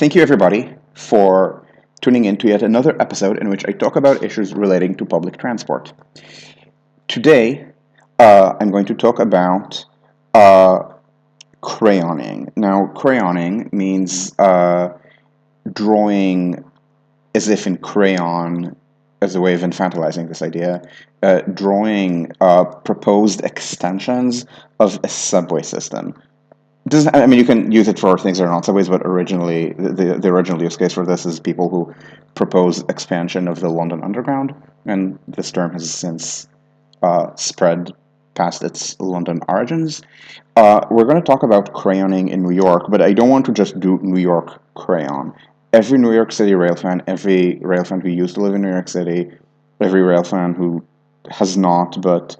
Thank you, everybody, for tuning in to yet another episode in which I talk about issues relating to public transport. Today, I'm going to talk about uh, crayoning. Now, crayoning means drawing as if in crayon, as a way of infantilizing this idea, drawing proposed extensions of a subway system. You can use it for things that are not subways, but originally, the original use case for this is people who propose expansion of the London Underground, and this term has since spread past its London origins. We're going to talk about crayoning in New York, but I don't want to just do New York crayon. Every New York City railfan, every railfan who used to live in New York City, every railfan who has not but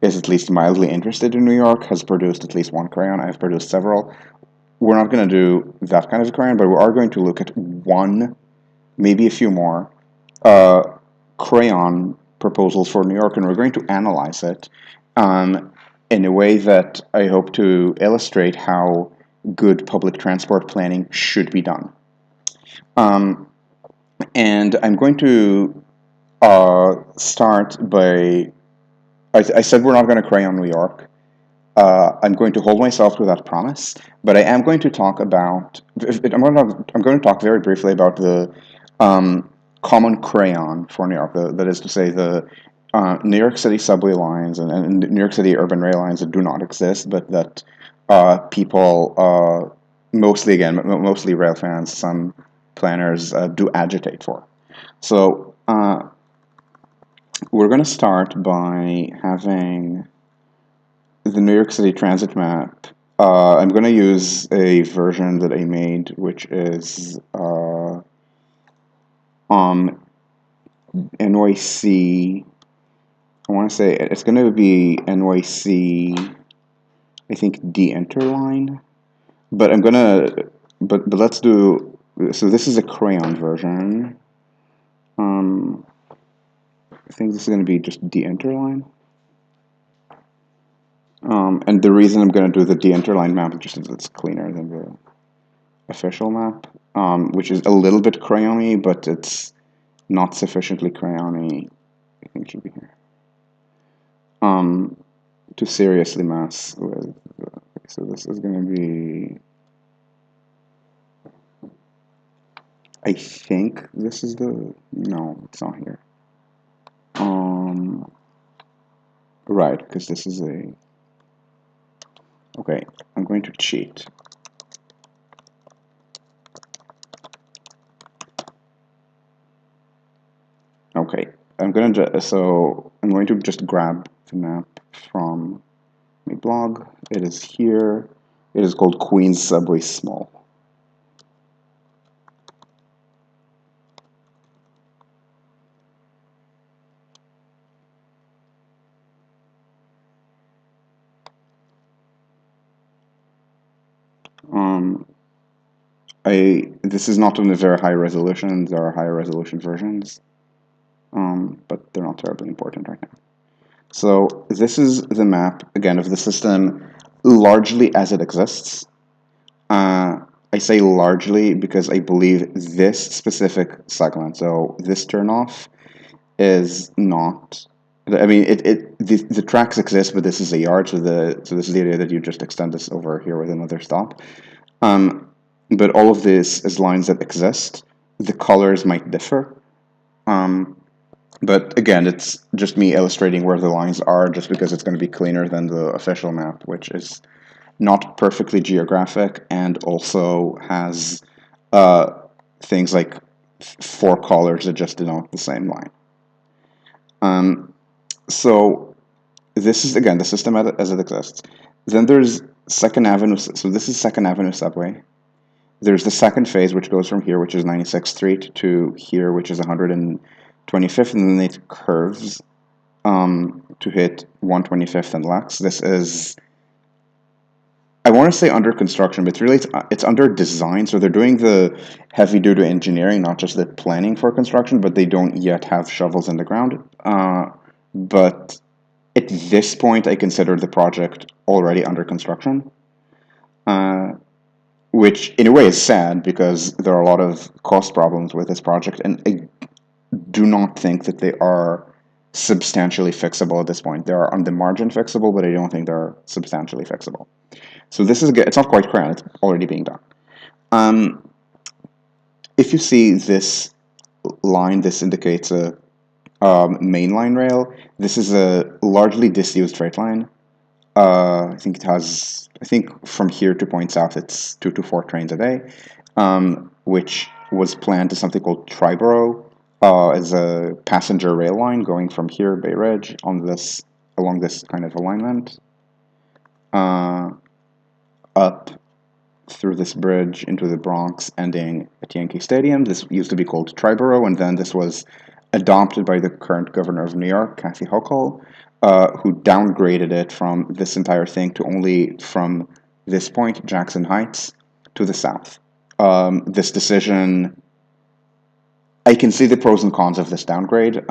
is at least mildly interested in New York has produced at least one crayon. I've produced several. We're not going to do that kind of a crayon, but we are going to look at one, maybe a few more, uh, crayon proposals for New York, and we're going to analyze it in a way that I hope to illustrate how good public transport planning should be done. Um, and I'm going to start by. I said we're not going to crayon New York. I'm going to hold myself to that promise, but I am going to talk about. I'm going to talk very briefly about the common crayon for New York. That is to say, the New York City subway lines and New York City urban rail lines that do not exist, but that people, mostly rail fans, some planners do agitate for. So we're going to start by having the New York City transit map. I'm going to use a version that I made, which is NYC. I want to say it's going to be NYC, I think de-interline. But I'm going to, but let's do, so this is a crayon version. I think this is going to be just de-interline. And the reason I'm going to do the de-interline map is just that it's cleaner than the official map, which is a little bit crayony, but it's not sufficiently crayony. I think it should be here. To seriously mess with. So this is going to be. I think this is the. No, it's not here. Right, because this is a. Okay, I'm going to cheat. Okay, I'm going to just grab the map from my blog. It is here. It is called Queens Subway Small. This is not on a very high resolution. There are higher resolution versions, but they're not terribly important right now. So this is the map, again, of the system largely as it exists. I say largely because I believe this specific segment, so this turnoff, is not. I mean, the tracks exist, but this is a yard, so this is the idea that you just extend this over here with another stop. But all of this is lines that exist. The colors might differ. But again, it's just me illustrating where the lines are just because it's going to be cleaner than the official map, which is not perfectly geographic and also has things like four colors that just denote the same line. So this is, again, the system as it exists. Then there's Second Avenue. So this is Second Avenue subway. There's the second phase, which goes from here, which is 96th Street, to here, which is 125th, and then it curves to hit 125th and Lex. This is, I want to say under construction, but really it's under design. So they're doing the heavy-duty engineering, not just the planning for construction, but they don't yet have shovels in the ground. But at this point, I consider the project already under construction. which in a way is sad because there are a lot of cost problems with this project, and I do not think that they are substantially fixable at this point. They are on the margin fixable, but I don't think they're substantially fixable. So this is good. It's not quite crayon. It's already being done. Um, if you see this line, this indicates a mainline rail. This is a largely disused straight line. I think it has. I think from here to Point South, it's 2 to 4 trains a day, which was planned as something called Triborough, as a passenger rail line going from here, Bay Ridge, on this along this kind of alignment, up through this bridge into the Bronx, ending at Yankee Stadium. This used to be called Triborough, and then this was adopted by the current governor of New York, Kathy Hochul, who downgraded it from this entire thing to only from this point, Jackson Heights, to the south. This decision, I can see the pros and cons of this downgrade.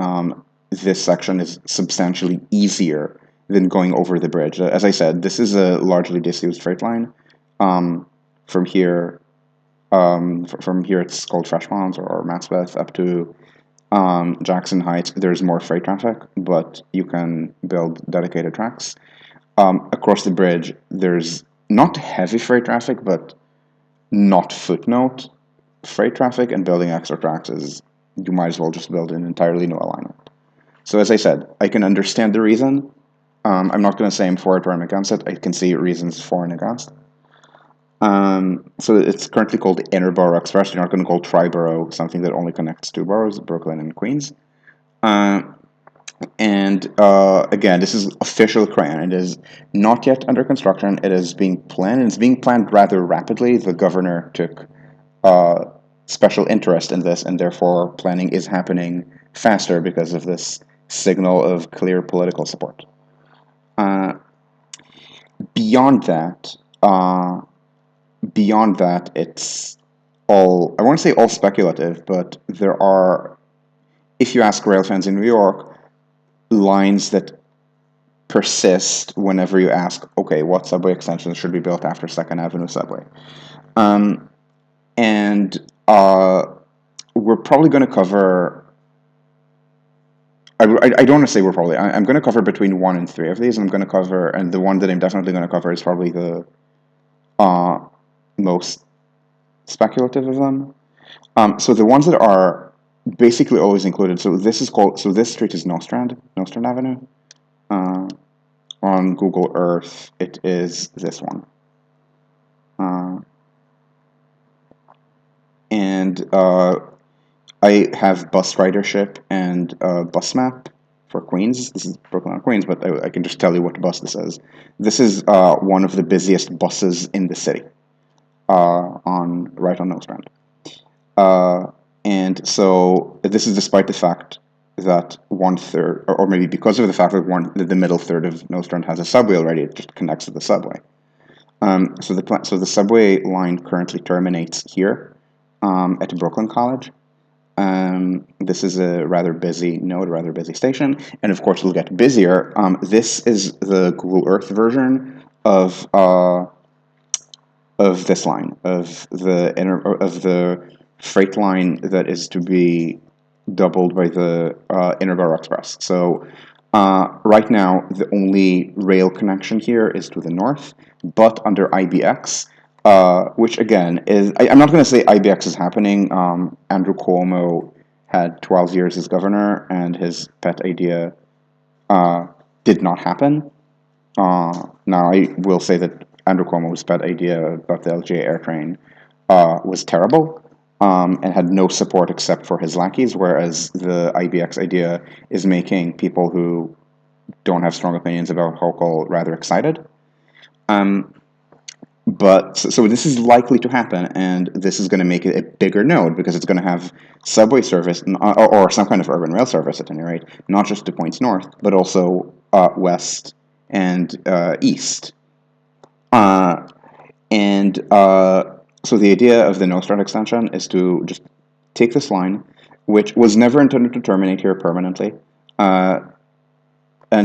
This section is substantially easier than going over the bridge. As I said, this is a largely disused straight line. From here, it's called Freshponds or Maspeth up to Jackson Heights. There's more freight traffic, but you can build dedicated tracks. Across the bridge, there's not heavy freight traffic, but not footnote freight traffic, and building extra tracks is, you might as well just build an entirely new alignment. So as I said, I can understand the reason. I'm not going to say I'm for it or I'm against it. I can see reasons for and against. So it's currently called Interborough Express. You're not going to call Triborough something that only connects two boroughs, Brooklyn and Queens. Again, this is official crayon. It is not yet under construction. It is being planned, and it's being planned rather rapidly. The governor took special interest in this, and therefore planning is happening faster because of this signal of clear political support. Beyond that, it's all, I won't say all speculative, but there are, if you ask rail fans in New York, lines that persist whenever you ask, okay, what subway extensions should be built after 2nd Avenue subway? We're probably going to cover, I don't want to say we're probably, I'm going to cover between 1 and 3 of these. I'm going to cover, and the one that I'm definitely going to cover is probably the most speculative of them. So the ones that are basically always included, so this street is Nostrand Avenue. On Google Earth, it is this one. I have bus ridership and bus map for Queens. This is Brooklyn on Queens, but I can just tell you what bus this is. This is one of the busiest buses in the city, right on Nostrand. And so this is despite the fact that 1/3, or maybe because of the fact that the middle third of Nostrand has a subway already, it just connects to the subway. So the subway line currently terminates here at Brooklyn College. This is a rather busy node, a rather busy station, and of course it'll get busier. This is the Google Earth version of this line, of the freight line that is to be doubled by the Interborough Express. So right now, the only rail connection here is to the north, but under IBX, which again is, I'm not going to say IBX is happening. Andrew Cuomo had 12 years as governor, and his pet idea did not happen. Now, I will say that Andrew Cuomo's pet idea about the LGA air train was terrible, and had no support except for his lackeys, whereas the IBX idea is making people who don't have strong opinions about Hochul rather excited. But so this is likely to happen, and this is going to make it a bigger node because it's going to have subway service or some kind of urban rail service at any rate, not just to points north, but also west and east. So the idea of the Nostrand extension is to just take this line, which was never intended to terminate here permanently, and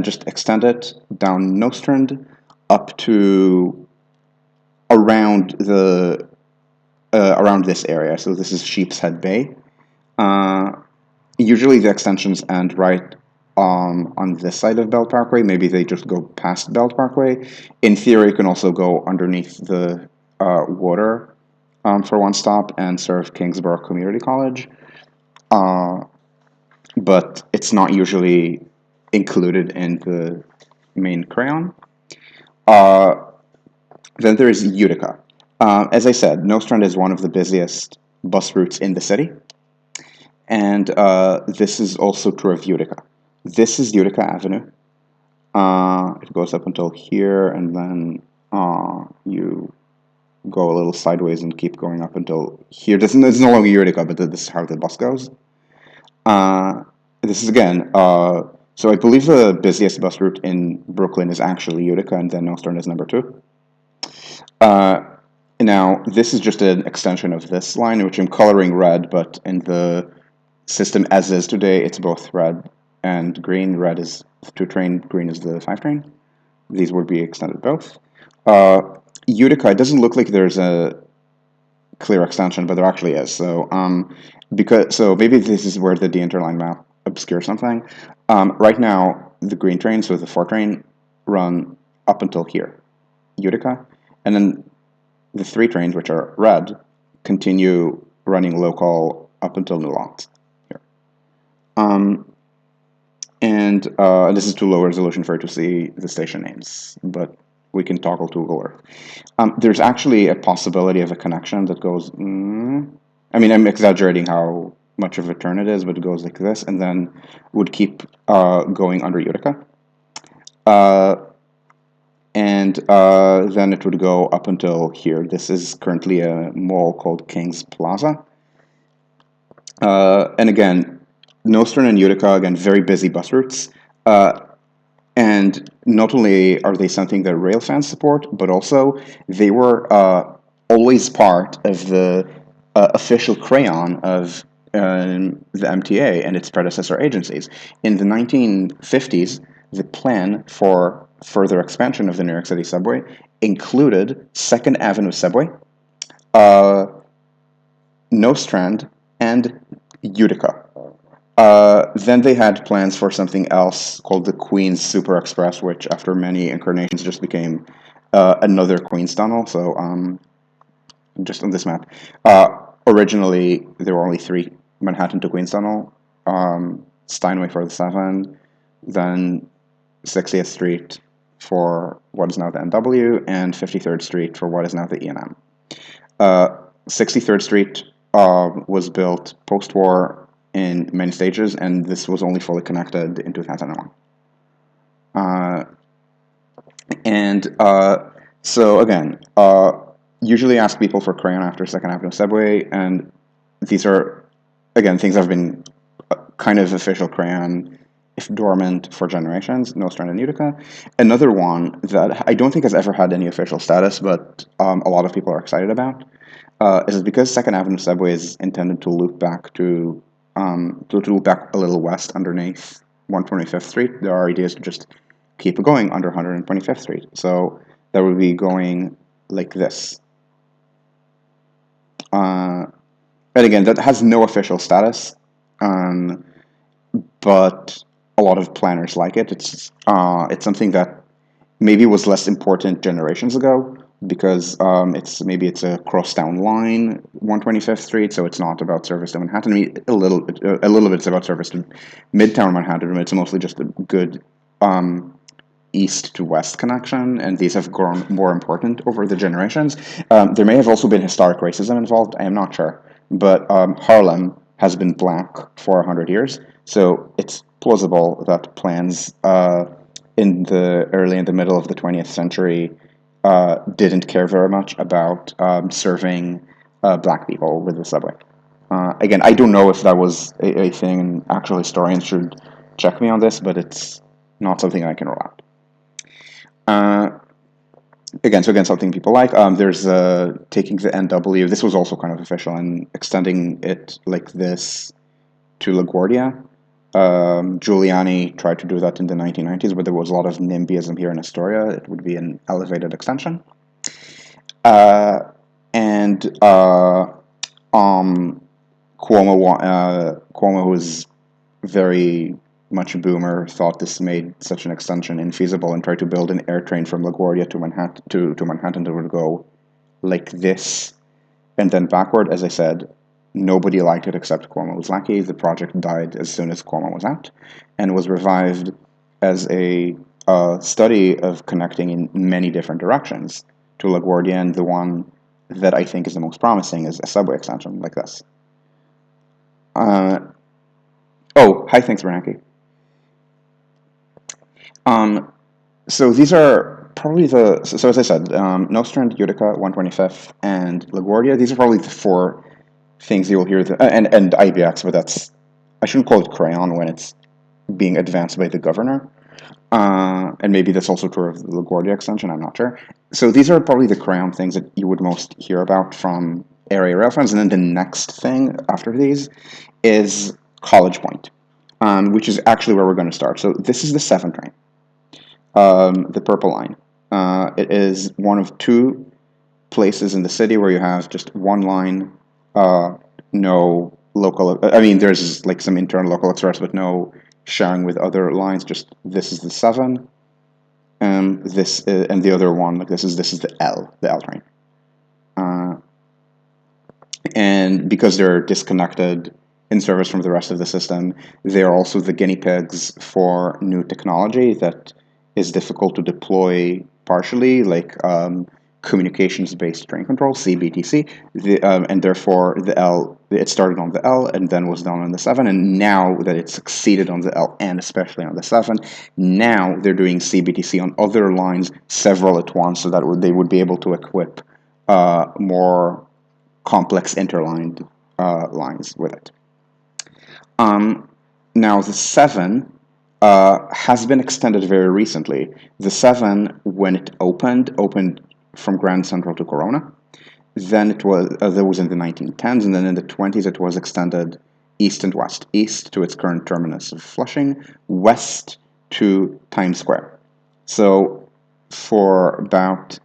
just extend it down Nostrand up to around the around this area. So this is Sheep's Head Bay. Usually the extensions end right on this side of Belt Parkway. Maybe they just go past Belt Parkway. In theory, you can also go underneath the water for one stop and serve Kingsborough Community College. But it's not usually included in the main crayon. Then there is Utica. As I said, Nostrand is one of the busiest bus routes in the city. And this is also true of Utica. This is Utica Avenue. It goes up until here, and then you go a little sideways and keep going up until here. This is no longer Utica, but this is how the bus goes. This is again, so I believe the busiest bus route in Brooklyn is actually Utica, and then Nostrand is number 2. Now, this is just an extension of this line, which I'm coloring red, but in the system as is today, it's both red and green. Red is the 2 train, green is the 5 train. These would be extended both. Utica, it doesn't look like there's a clear extension, but there actually is. So, maybe this is where the interline map obscures something. Right now, the green train, so the 4 train, run up until here, Utica, and then the 3 trains, which are red, continue running local up until New Locks here. This is too low resolution for you to see the station names, but we can toggle to Google Earth. There's actually a possibility of a connection that goes, I mean, I'm exaggerating how much of a turn it is, but it goes like this, and then would keep going under Utica. Then it would go up until here. This is currently a mall called King's Plaza. And again, Nostrand and Utica, again, very busy bus routes. And not only are they something that rail fans support, but also they were always part of the official crayon of the MTA and its predecessor agencies. In the 1950s, the plan for further expansion of the New York City subway included 2nd Avenue subway, Nostrand, and Utica. Then they had plans for something else called the Queens Super Express, which after many incarnations just became another Queens tunnel. So just on this map, originally there were only 3: Manhattan to Queens tunnel, Steinway for the 7, then 60th Street for what is now the NW, and 53rd Street for what is now the E&M. 63rd Street was built post-war in many stages, and this was only fully connected in 2001. So again, usually ask people for crayon after 2nd Avenue subway, and these are, again, things that have been kind of official crayon, if dormant, for generations, Nostrand and Utica. Another one that I don't think has ever had any official status, but a lot of people are excited about, is because 2nd Avenue subway is intended to loop back to loop back a little west underneath 125th Street. There are ideas to just keep going under 125th Street. So that would be going like this. And again, that has no official status, but a lot of planners like it. It's something that maybe was less important generations ago, because it's a crosstown line, 125th Street, so it's not about service to Manhattan. I mean, a little bit it's about service to Midtown Manhattan, but it's mostly just a good east to west connection, and these have grown more important over the generations. There may have also been historic racism involved, I am not sure, but Harlem has been black for 100 years, so it's plausible that plans in the middle of the 20th century didn't care very much about serving black people with the subway. Again, I don't know if that was a thing, and actual historians should check me on this, but it's not something I can rule out. Again, something people like. There's taking the NW. This was also kind of official, and extending it like this to LaGuardia. Giuliani tried to do that in the 1990s, but there was a lot of NIMBYism here in Astoria. It would be an elevated extension. and Cuomo, who was very much a boomer, thought this made such an extension infeasible and tried to build an air train from LaGuardia to Manhattan that would go like this and then backward. As I said, nobody liked it except Cuomo's lackey. The project died as soon as Cuomo was out and was revived as a study of connecting in many different directions to LaGuardia, and the one that I think is the most promising is a subway extension like this. Hi, thanks, Bernanke. So these are probably so as I said, Nostrand, Utica, 125th, and LaGuardia. These are probably the four things you will hear, and IBX, but I shouldn't call it crayon when it's being advanced by the governor. And maybe that's also true of the LaGuardia extension, I'm not sure. So these are probably the crayon things that you would most hear about from area rail funds. And then the next thing after these is College Point, which is actually where we're going to start. So this is the 7 train, the purple line. It is one of two places in the city where you have just one line, no local, I mean, there's like some internal local express, but no sharing with other lines. Just this is the 7, and the other one, like this is the L train. And because they're disconnected in service from the rest of the system, they are also the guinea pigs for new technology that is difficult to deploy partially, like communications-based train control, CBTC, and therefore it started on the L and then was done on the 7, and now that it's succeeded on the L and especially on the 7, now they're doing CBTC on other lines, several at once, so that they would be able to equip more complex interlined lines with it. Now the 7 has been extended very recently. The 7, when it opened from Grand Central to Corona. Then it was that was in the 1910s, and then in the 20s it was extended east and west. East to its current terminus of Flushing, west to Times Square. So for about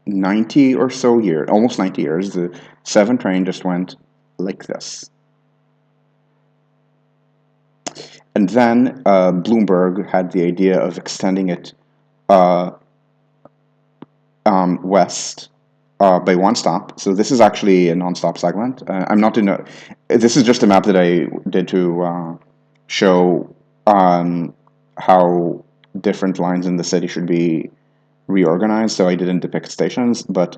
90 or so years, almost 90 years, the 7 train just went like this. And then Bloomberg had the idea of extending it west by one stop. So this is actually a non-stop segment. I'm not in a. This is just a map that I did to show how different lines in the city should be reorganized. So I didn't depict stations, but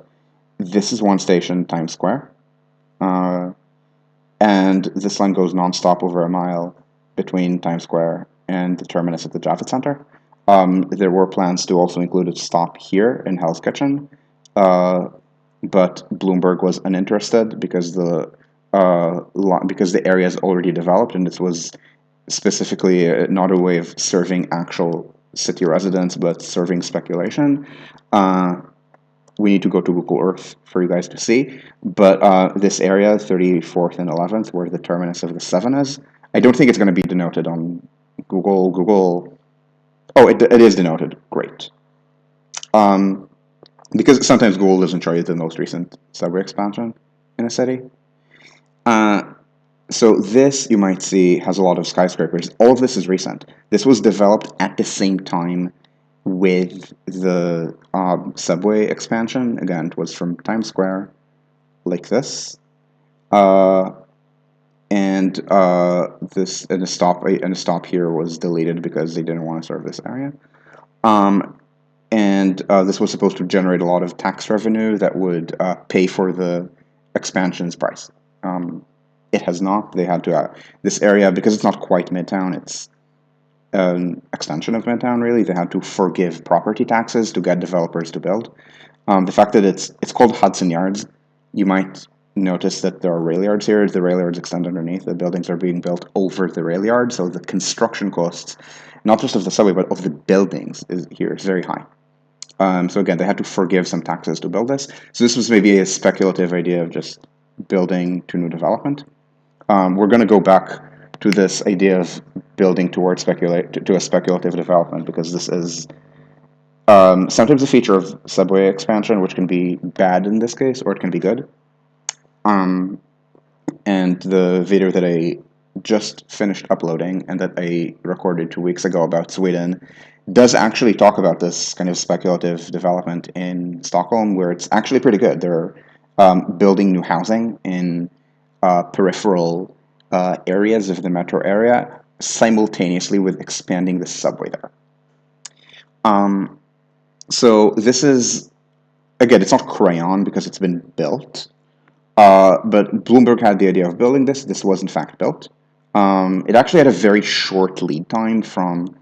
this is one station, Times Square, and this line goes non-stop over a mile between Times Square and the terminus at the Javits Center. There were plans to also include a stop here in Hell's Kitchen, but Bloomberg was uninterested because the area is already developed, and this was specifically not a way of serving actual city residents, but serving speculation. We need to go to Google Earth for you guys to see, but this area, 34th and 11th, where the terminus of the 7 is, I don't think it's going to be denoted on Google. Oh, it is denoted. Great. Because sometimes Google doesn't show you the most recent subway expansion in a city. So this, you might see, has a lot of skyscrapers. All of this is recent. This was developed at the same time with the subway expansion. Again, it was from Times Square, like this. And a stop here was deleted because they didn't want to serve this area. And this was supposed to generate a lot of tax revenue that would pay for the expansion's price. It has not. They had to this area, because it's not quite Midtown. It's an extension of Midtown, really. They had to forgive property taxes to get developers to build. The fact that it's called Hudson Yards, you might notice that there are rail yards here. The rail yards extend underneath. The buildings are being built over the rail yard, so the construction costs, not just of the subway, but of the buildings is very high. So again, they had to forgive some taxes to build this. So this was maybe a speculative idea of just building to new development. We're going to go back to this idea of building towards to a speculative development, because this is Sometimes a feature of subway expansion, which can be bad in this case, or it can be good. Um, and the video that I just finished uploading and that I recorded 2 weeks ago about Sweden does actually talk about this kind of speculative development in Stockholm, where it's actually pretty good. They're building new housing in peripheral areas of the metro area simultaneously with expanding the subway there. Um, so this is, again, it's not crayon because it's been built, but Bloomberg had the idea of building this. This was in fact built. It actually had a very short lead time from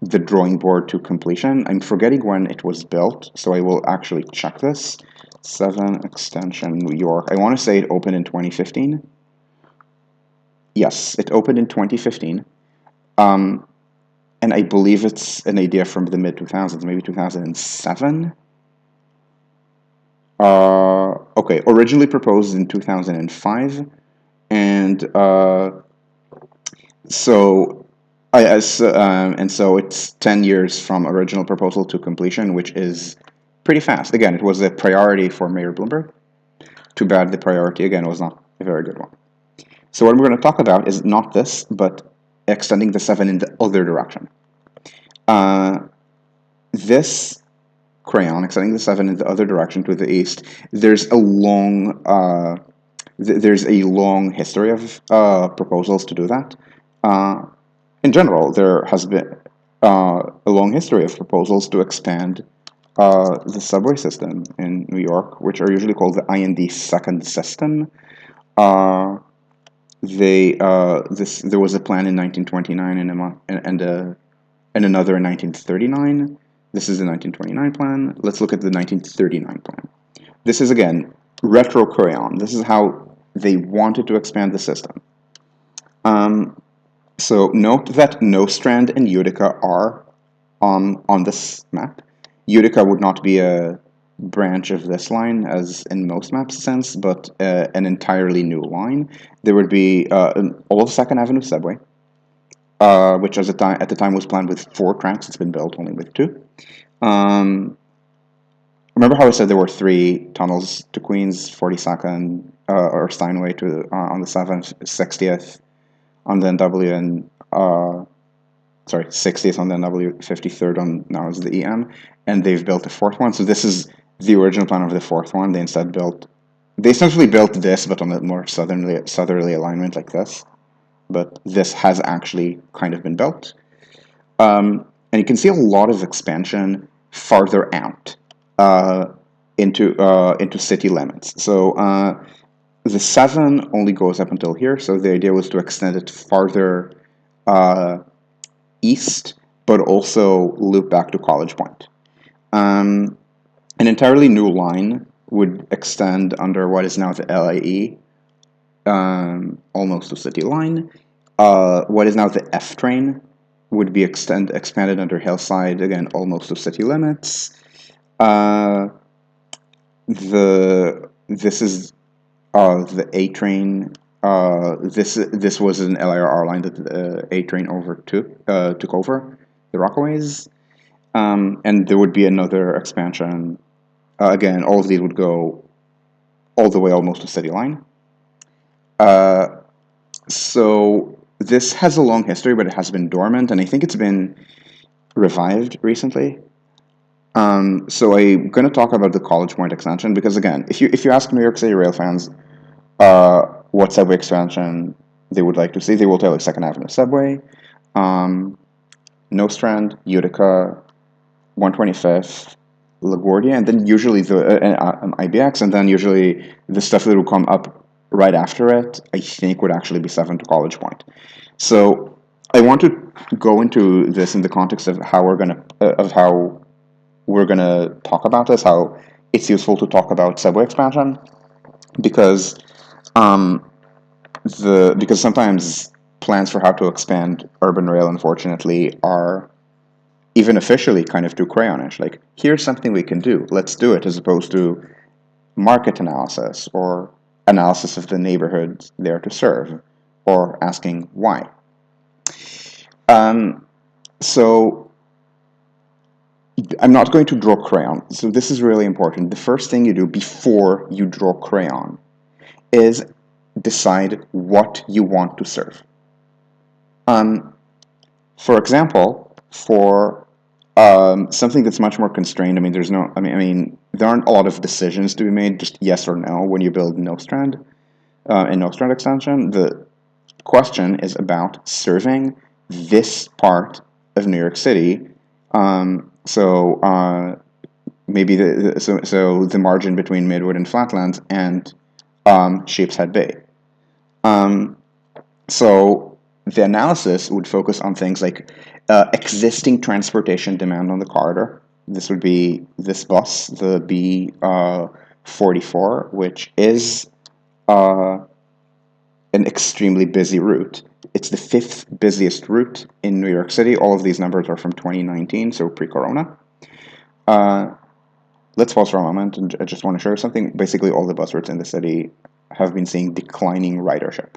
the drawing board to completion. I'm forgetting when it was built, so I will actually check this. 7 Extension, New York. I want to say it opened in 2015. Yes, it opened in 2015. Um, and I believe it's an idea from the mid 2000s, maybe 2007. Okay, originally proposed in 2005, and so and so it's 10 years from original proposal to completion, which is pretty fast. Again, it was a priority for Mayor Bloomberg. Too bad the priority, again, was not a very good one. So what we're going to talk about is not this, but extending the 7 in the other direction. This crayon, extending the 7 in the other direction to the east, there's a long history of proposals to do that. In general, there has been a long history of proposals to expand the subway system in New York, which are usually called the IND second system. There was a plan in 1929 and another in 1939. This is the 1929 plan. Let's look at the 1939 plan. This is again retro crayon. This is how they wanted to expand the system. So note that Nostrand and Utica are on this map. Utica would not be a branch of this line, as in most maps sense, but an entirely new line. There would be an old Second Avenue subway, which at the time was planned with 4 tracks. It's been built only with 2. Remember how I said there were 3 tunnels to Queens, 42nd or Steinway to on the 7th, 60th on the NW, and 60th on the NW, 53rd on now is the EM, and they've built a 4th one. So this is the original plan of the 4th one. They essentially built this, but on a more southerly alignment like this. But this has actually kind of been built. And you can see a lot of expansion farther out into city limits. So the 7 only goes up until here. So the idea was to extend it farther east, but also loop back to College Point. An entirely new line would extend under what is now the LIE, almost to City Line. What is now the F train would be expanded under Hillside, again, almost to city limits. This is the A train. This was an LIRR line that the A train took over the Rockaways, and there would be another expansion. Again, all of these would go all the way almost to City Line. So this has a long history, but it has been dormant, and I think it's been revived recently. So I'm going to talk about the College Point extension because, again, if you ask New York City Rail fans what subway expansion they would like to see, they will tell you Second Avenue subway, Nostrand, Utica, 125th, LaGuardia, and then usually the IBX, and then usually the stuff that will come up right after it, I think, would actually be 7 to College Point. So I want to go into this in the context of how we're gonna talk about this, how it's useful to talk about subway expansion, because because sometimes plans for how to expand urban rail, unfortunately, are even officially kind of too crayonish. Like, here's something we can do, let's do it, as opposed to market analysis or analysis of the neighborhood there to serve, or asking why. So I'm not going to draw crayon. So this is really important. The first thing you do before you draw crayon is decide what you want to serve. Um, for example, for something that's much more constrained, there's no, there aren't a lot of decisions to be made, just yes or no, when you build Nostrand, in Nostrand extension. The question is about serving this part of New York City. Maybe the margin between Midwood and Flatlands and Sheepshead Bay. Um, so the analysis would focus on things like existing transportation demand on the corridor. This would be this bus, the B44, which is uh, an extremely busy route. It's the fifth busiest route in New York City. All of these numbers are from 2019, so pre-corona. Uh, let's pause for a moment, and I just want to show you something. Basically, all the bus routes in the city have been seeing declining ridership.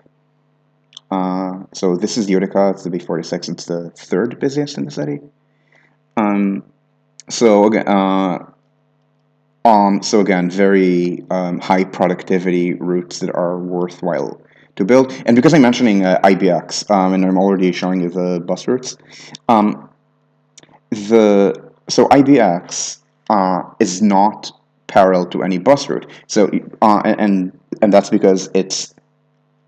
So this is Utica, it's the B46, it's the third busiest in the city. Um, so again, very high productivity routes that are worthwhile to build. And because I'm mentioning IBX, and I'm already showing you the bus routes, um, IBX is not parallel to any bus route. So and that's because it's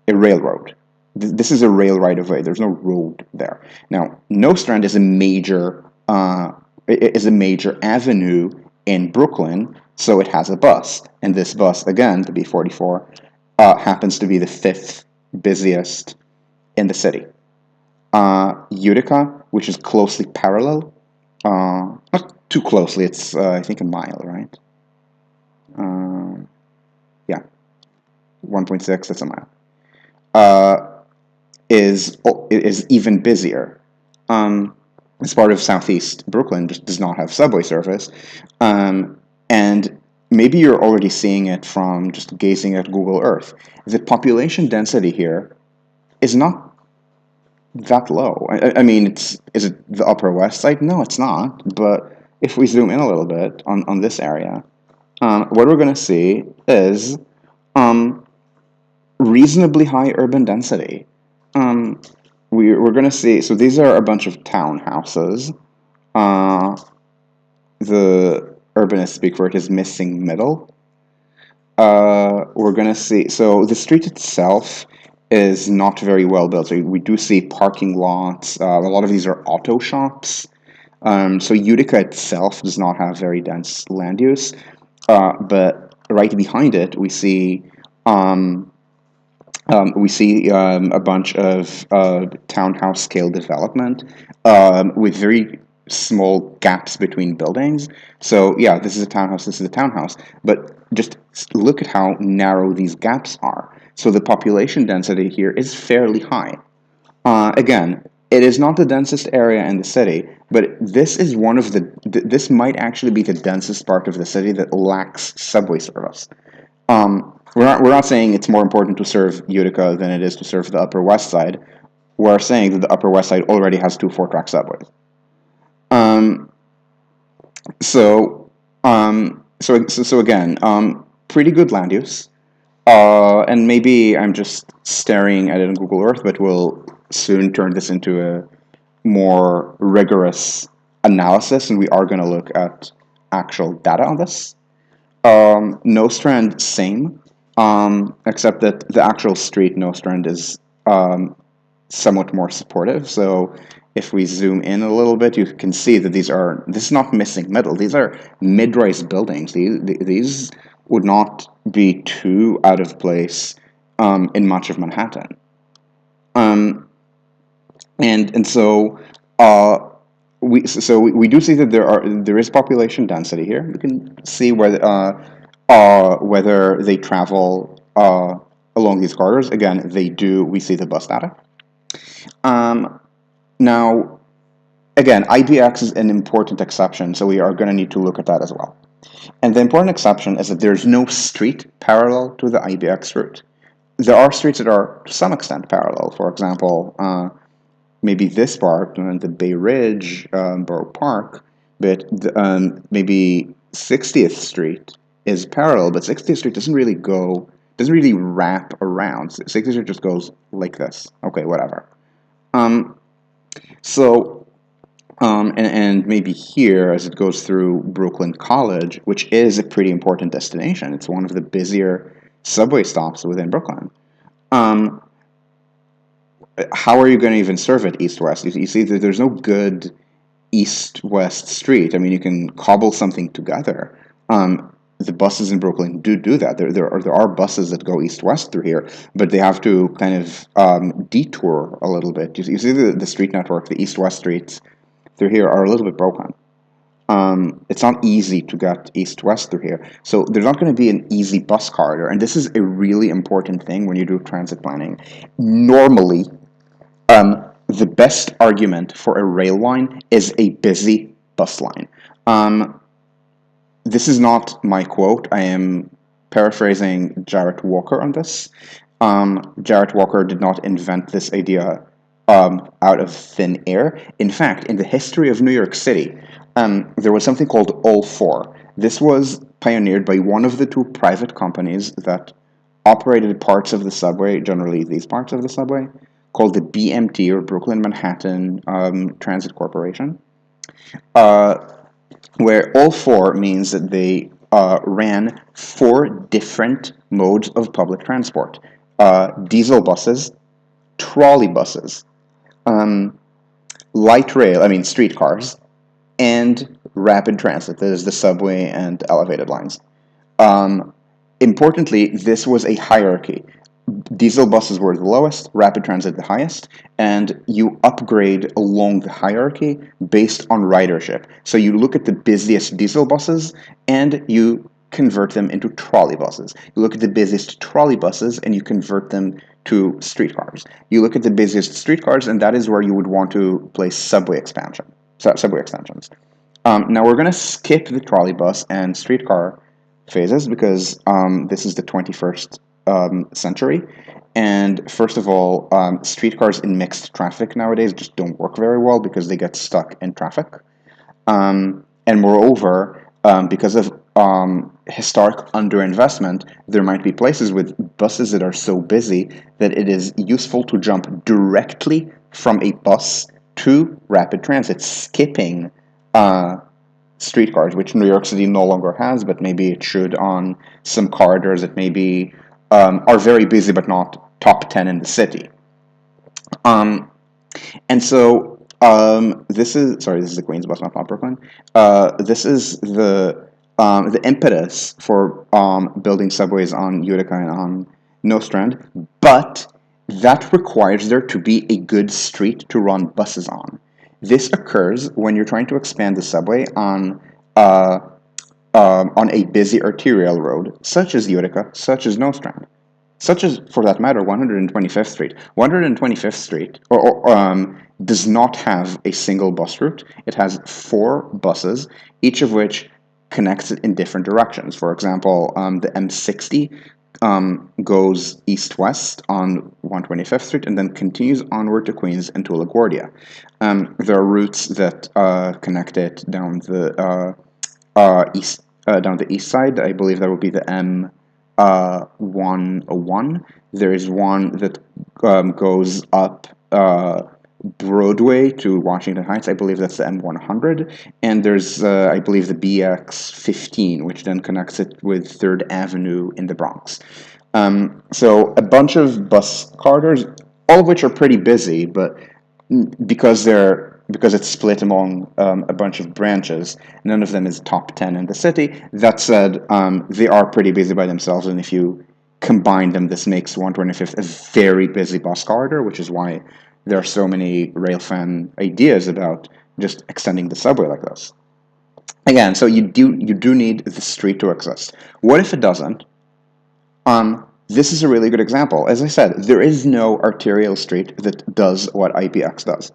a railroad. This is a rail right of way. There's no road there. Now, Nostrand is a major avenue in Brooklyn, so it has a bus, and this bus again, the B44, happens to be the fifth busiest in the city. Utica, which is closely parallel, not too closely. It's I think a mile, right? Yeah, 1.6. That's a mile. Uh, is even busier. As part of Southeast Brooklyn, just does not have subway service, and maybe you're already seeing it from just gazing at Google Earth. The population density here is not that low. Is it the Upper West Side? No, it's not. But if we zoom in a little bit on this area, what we're going to see is um, reasonably high urban density. Um, we're going to see, so these are a bunch of townhouses. Uh, the urbanists speak for it is missing middle. We're going to see, so the street itself is not very well built. So we do see parking lots. A lot of these are auto shops. So Utica itself does not have very dense land use. But right behind it, we see a bunch of townhouse scale development with very small gaps between buildings. So yeah, this is a townhouse, this is a townhouse, but just look at how narrow these gaps are. So the population density here is fairly high. Again, it is not the densest area in the city, but this might actually be the densest part of the city that lacks subway service. We're not saying it's more important to serve Utica than it is to serve the Upper West Side. We're saying that the Upper West Side already has two four-track subways. Um, so again, pretty good land use. And maybe I'm just staring at it on Google Earth, but we'll soon turn this into a more rigorous analysis, and we are going to look at actual data on this. Nostrand, same, except that the actual street Nostrand is somewhat more supportive. So if we zoom in a little bit, you can see that this is not missing middle. These are mid-rise buildings. These would not be too out of place in much of Manhattan. Um, and so we do see that there is population density here. You can see whether they travel along these corridors. Again, they do. We see the bus data. Now, again, IBX is an important exception, so we are going to need to look at that as well. And the important exception is that there's no street parallel to the IBX route. There are streets that are to some extent parallel. For example, maybe this part, the Bay Ridge, Borough Park, but maybe 60th Street is parallel, but 60th Street doesn't really wrap around. 60th Street just goes like this. Okay, whatever. Um, so, and maybe here as it goes through Brooklyn College, which is a pretty important destination. It's one of the busier subway stops within Brooklyn. Um, how are you going to even serve it east-west? You see that there's no good east-west street. I mean, you can cobble something together. The buses in Brooklyn do that. There are buses that go east-west through here, but they have to kind of detour a little bit. You see the street network, the east-west streets through here are a little bit broken. It's not easy to get east-west through here. So there's not going to be an easy bus corridor, and this is a really important thing when you do transit planning. Normally, the best argument for a rail line is a busy bus line. This is not my quote. I am paraphrasing Jarrett Walker on this. Jarrett Walker did not invent this idea out of thin air. In fact, in the history of New York City, there was something called All 4. This was pioneered by one of the two private companies that operated parts of the subway, generally these parts of the subway, called the BMT, or Brooklyn Manhattan Transit Corporation, where all 4 means that they ran 4 different modes of public transport: diesel buses, trolley buses, light rail, I mean streetcars, and rapid transit, that is the subway and elevated lines. Importantly, this was a hierarchy. Diesel buses were the lowest, rapid transit the highest, and you upgrade along the hierarchy based on ridership. So you look at the busiest diesel buses and you convert them into trolley buses. You look at the busiest trolley buses and you convert them to streetcars. You look at the busiest streetcars, and that is where you would want to place subway extensions. Now we're going to skip the trolley bus and streetcar phases because this is the 21st century. And first of all, streetcars in mixed traffic nowadays just don't work very well because they get stuck in traffic. And moreover, because of historic underinvestment, there might be places with buses that are so busy that it is useful to jump directly from a bus to rapid transit, skipping streetcars, which New York City no longer has, but maybe it should on some corridors that maybe are very busy but not top 10 in the city. And so this is the Queens bus, not Brooklyn. This is the impetus for building subways on Utica and on Nostrand, but that requires there to be a good street to run buses on. This occurs when you're trying to expand the subway on a busy arterial road, such as Utica, such as Nostrand, such as, for that matter, 125th Street. 125th Street does not have a single bus route. It has 4 buses, each of which connects it in different directions. For example, the M60 goes east-west on 125th Street and then continues onward to Queens and to LaGuardia. There are routes that connect it down the east side. I believe that would be the M101. There is one that goes up Broadway to Washington Heights. I believe that's the M100. And there's, I believe, the BX15, which then connects it with 3rd Avenue in the Bronx. So a bunch of bus corridors, all of which are pretty busy, but because it's split among a bunch of branches, none of them is top 10 in the city. That said, they are pretty busy by themselves, and if you combine them, this makes 125th a very busy bus corridor, which is why there are so many railfan ideas about just extending the subway like this. Again, so you do need the street to exist. What if it doesn't? This is a really good example. As I said, there is no arterial street that does what IPX does.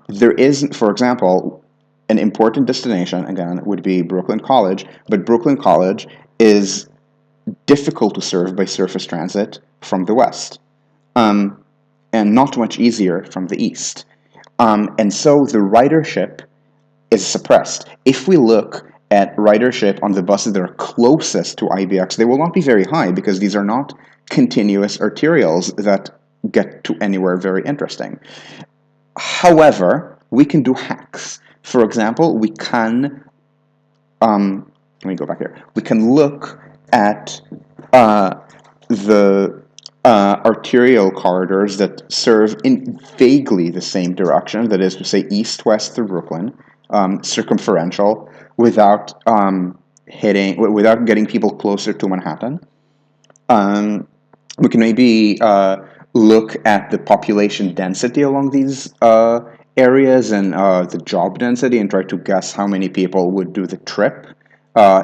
There is, for example, an important destination, again, would be Brooklyn College, but Brooklyn College is difficult to serve by surface transit from the west, and not much easier from the east. And so the ridership is suppressed. If we look at ridership on the buses that are closest to IBX, they will not be very high because these are not continuous arterials that get to anywhere very interesting. However, we can do hacks. For example, we can, let me go back here. We can look at the arterial corridors that serve in vaguely the same direction, that is to say east-west through Brooklyn, circumferential, without without getting people closer to Manhattan. We can maybe look at the population density along these areas and the job density and try to guess how many people would do the trip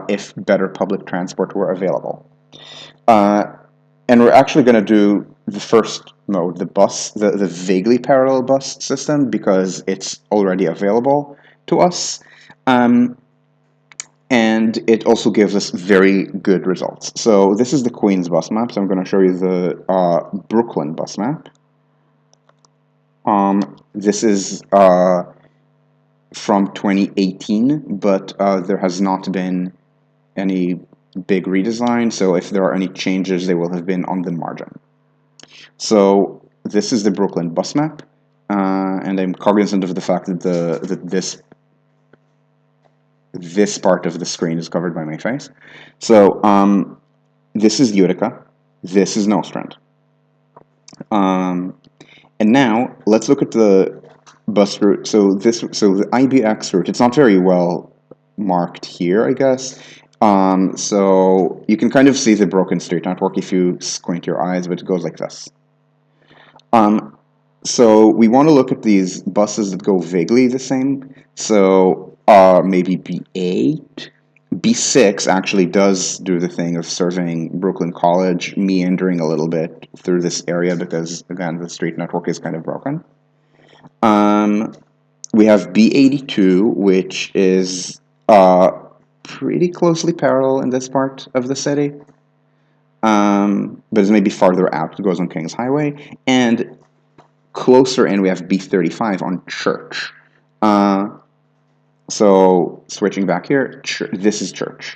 if better public transport were available. And we're actually going to do the first mode, the bus, the vaguely parallel bus system, because it's already available to us. And it also gives us very good results. So this is the Queens bus map. So I'm going to show you the Brooklyn bus map. This is from 2018, but there has not been any big redesign. So if there are any changes, they will have been on the margin. So this is the Brooklyn bus map, and I'm cognizant of the fact that this part of the screen is covered by my face. So this is Utica, this is Nostrand. And now let's look at the bus route. So the IBX route, it's not very well marked here, I guess. So you can kind of see the broken street network if you squint your eyes, but it goes like this. So we want to look at these buses that go vaguely the same. So maybe B8. B6 actually does do the thing of serving Brooklyn College, meandering a little bit through this area because, again, the street network is kind of broken. We have B82, which is pretty closely parallel in this part of the city. But it's maybe farther out. It goes on Kings Highway. And closer in, we have B35 on Church. So switching back here, this is Church.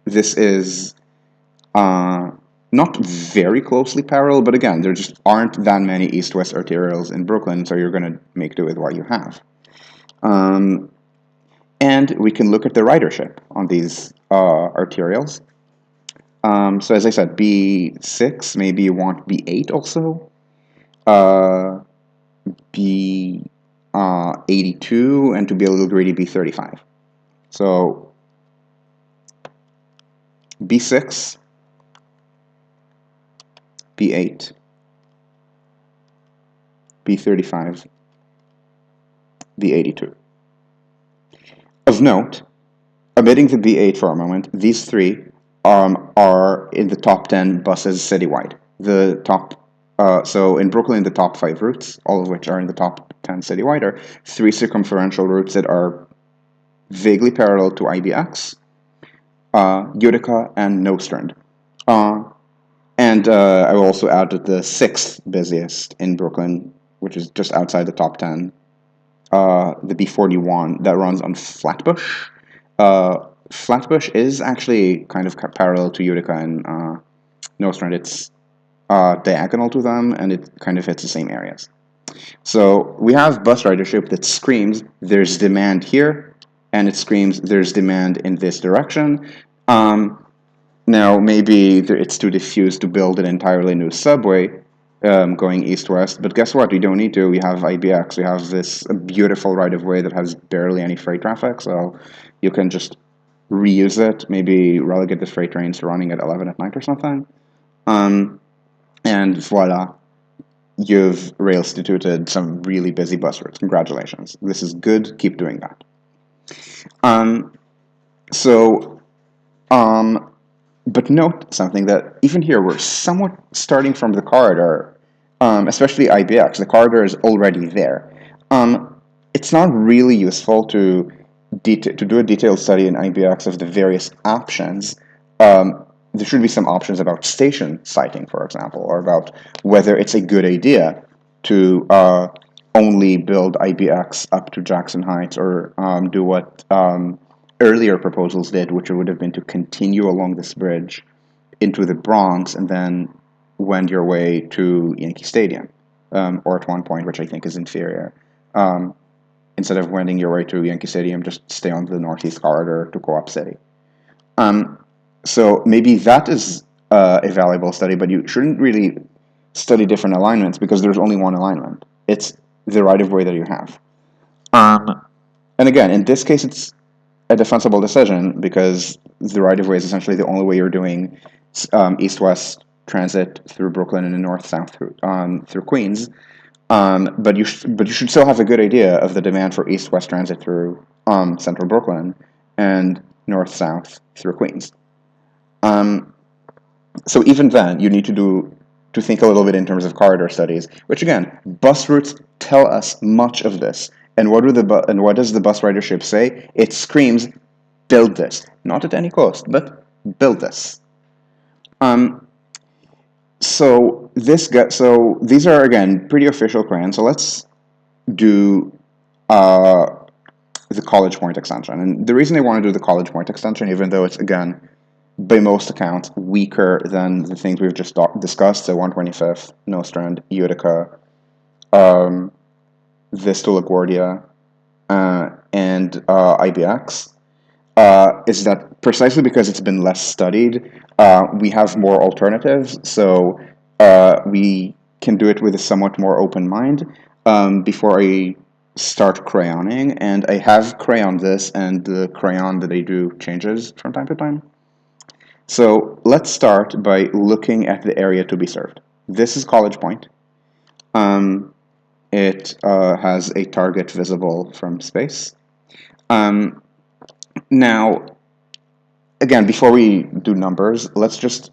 This is not very closely parallel, but again, there just aren't that many east-west arterials in Brooklyn, so you're going to make do with what you have. And we can look at the ridership on these arterials. So as I said, B6, maybe you want B8 also. B82, and to be a little greedy, B35. So B6, B8, B35, B82. Of note, omitting the B8 for a moment, these three are in the top 10 buses citywide. So in Brooklyn, the top 5 routes, all of which are in the top 10 citywide, are 3 circumferential routes that are vaguely parallel to IBX, Utica, and Nostrand. And I will also add the 6th busiest in Brooklyn, which is just outside the top 10, the B41 that runs on Flatbush. Flatbush is actually kind of parallel to Utica and Nostrand. It's diagonal to them, and it kind of hits the same areas. So we have bus ridership that screams, there's demand here, and it screams, there's demand in this direction. Now, maybe it's too diffuse to build an entirely new subway going east-west, but guess what? We don't need to. We have IBX. We have this beautiful right-of-way that has barely any freight traffic, so you can just reuse it, maybe relegate the freight trains to running at 11 at night or something. And voila, you've reinstituted some really busy bus routes. Congratulations. This is good. Keep doing that. But note something, that even here we're somewhat starting from the corridor, especially IBX. The corridor is already there. It's not really useful to do a detailed study in IBX of the various options there should be some options about station siting, for example, or about whether it's a good idea to only build IBX up to Jackson Heights, or do what earlier proposals did, which would have been to continue along this bridge into the Bronx and then wend your way to Yankee Stadium, or at one point, which I think is inferior. Instead of wending your way to Yankee Stadium, just stay on the Northeast Corridor to Co-op City. So maybe that is a valuable study, but you shouldn't really study different alignments because there's only one alignment. It's the right-of-way that you have. And again, in this case, it's a defensible decision because the right-of-way is essentially the only way you're doing east-west transit through Brooklyn and north-south through Queens. But you should still have a good idea of the demand for east-west transit through central Brooklyn and north-south through Queens. So even then, you need to think a little bit in terms of corridor studies, which again, bus routes tell us much of this. And what does the bus ridership say? It screams, build this, not at any cost, but build this. So these are again pretty official crayons. So let's do the College Point extension. And the reason I want to do the College Point extension, even though it's again by most accounts, weaker than the things we've just discussed, so 125th, Nostrand, Utica, Vista LaGuardia, and IBX, is that precisely because it's been less studied, we have more alternatives, so we can do it with a somewhat more open mind. Before I start crayoning, and I have crayoned this, and the crayon that I do changes from time to time. So let's start by looking at the area to be served. This is College Point. It has a target visible from space. Now, again, before we do numbers, let's just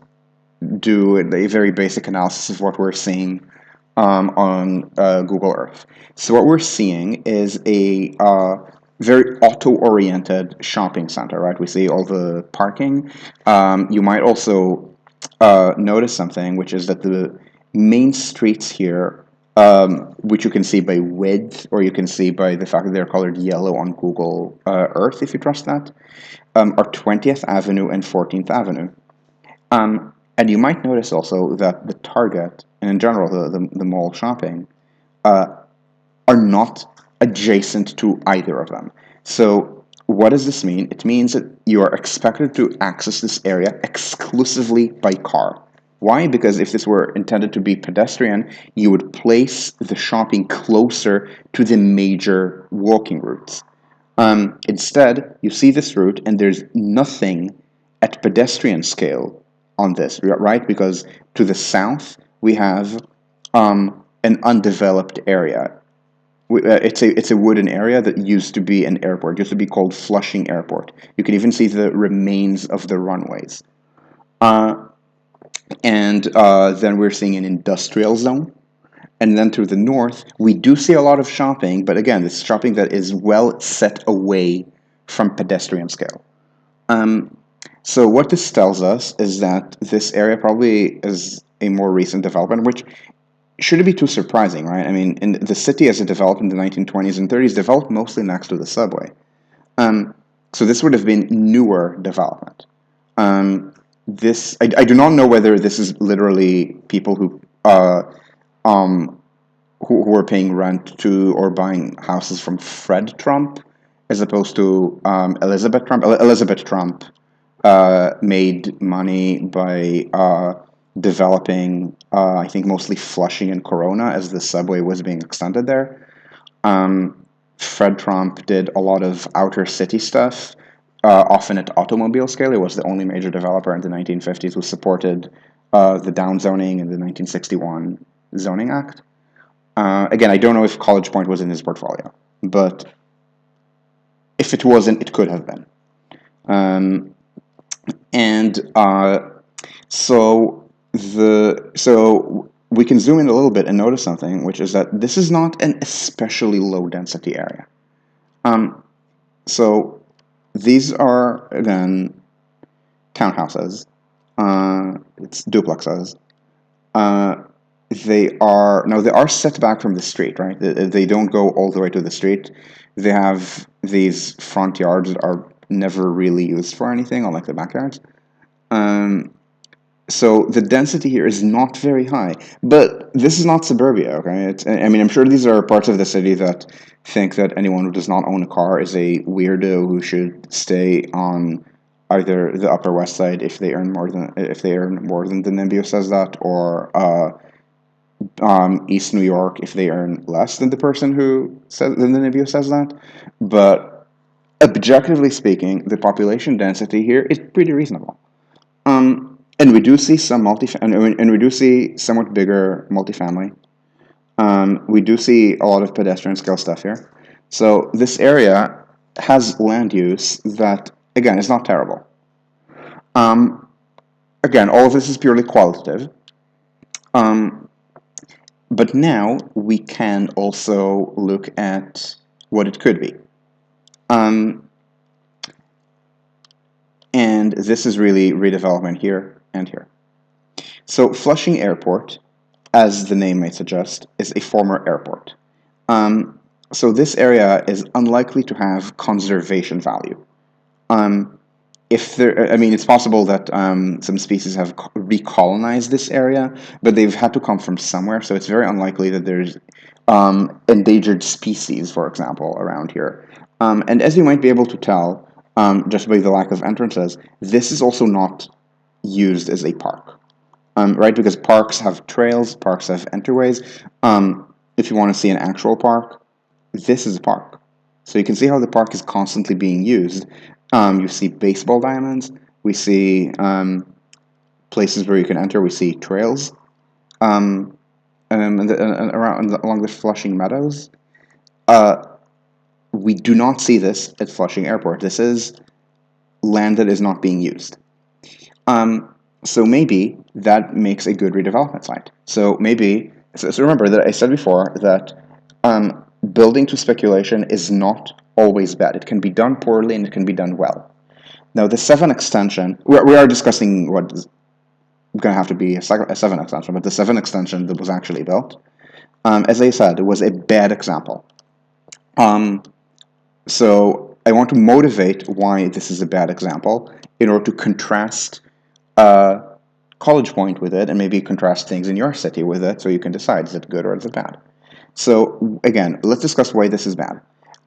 do a very basic analysis of what we're seeing on Google Earth. So what we're seeing is a very auto-oriented shopping center, right? We see all the parking. You might also notice something, which is that the main streets here, which you can see by width, or you can see by the fact that they're colored yellow on Google Earth, if you trust that, are 20th Avenue and 14th Avenue. And you might notice also that the Target, and in general the mall shopping, are not adjacent to either of them. So what does this mean? It means that you are expected to access this area exclusively by car. Why? Because if this were intended to be pedestrian, you would place the shopping closer to the major walking routes. Instead, you see this route, and there's nothing at pedestrian scale on this, right? Because to the south, we have an undeveloped area. It's a wooden area that used to be an airport. It used to be called Flushing Airport. You can even see the remains of the runways. And then we're seeing an industrial zone. And then to the north, we do see a lot of shopping, but again, it's shopping that is well set away from pedestrian scale. So what this tells us is that this area probably is a more recent development, which shouldn't be too surprising, right? I mean, in the city as it developed in the 1920s and 30s developed mostly next to the subway. So this would have been newer development. I do not know whether this is literally people who are paying rent to or buying houses from Fred Trump as opposed to Elizabeth Trump. Elizabeth Trump made money by developing, I think, mostly Flushing and Corona as the subway was being extended there. Fred Trump did a lot of outer city stuff, often at automobile scale. He was the only major developer in the 1950s who supported the downzoning in the 1961 Zoning Act. Again, I don't know if College Point was in his portfolio, but if it wasn't, it could have been. So we can zoom in a little bit and notice something, which is that this is not an especially low density area. So these are then townhouses, It's duplexes. Uh, they are set back from the street, right? They don't go all the way to the street. They have these front yards that are never really used for anything, unlike the backyards. Um, so the density here is not very high, but this is not suburbia, okay? I mean, I'm sure these are parts of the city that think that anyone who does not own a car is a weirdo who should stay on either the Upper West Side if they earn more than the NIMBY says that, or East New York if they earn less than the NIMBY says that. But objectively speaking, the population density here is pretty reasonable. And we do see and we do see somewhat bigger multifamily. We do see a lot of pedestrian scale stuff here. So this area has land use that, again, is not terrible. Um, Again, all of this is purely qualitative. Um, but now we can also look at what it could be. Um, and this is really redevelopment here and here. So Flushing Airport, as the name may suggest, is a former airport. Um, so this area is unlikely to have conservation value. Um, I mean, it's possible that some species have recolonized this area, but they've had to come from somewhere, so it's very unlikely that there's endangered species, for example, around here. And as you might be able to tell, just by the lack of entrances, this is also not used as a park. Right? Because parks have trails, parks have entryways. If you want to see an actual park, this is a park. So you can see how the park is constantly being used. You see baseball diamonds. We see places where you can enter. We see trails and around along the Flushing Meadows. Uh, we do not see this at Flushing Airport. This is land that is not being used. So maybe that makes a good redevelopment site. So remember that I said before that building to speculation is not always bad. It can be done poorly and it can be done well. Now, the 7 extension, we are discussing what is going to have to be a 7 extension, but the 7 extension that was actually built, as I said, it was a bad example. So I want to motivate why this is a bad example in order to contrast College Point with it and maybe contrast things in your city with it so you can decide is it good or is it bad. So again, let's discuss why this is bad.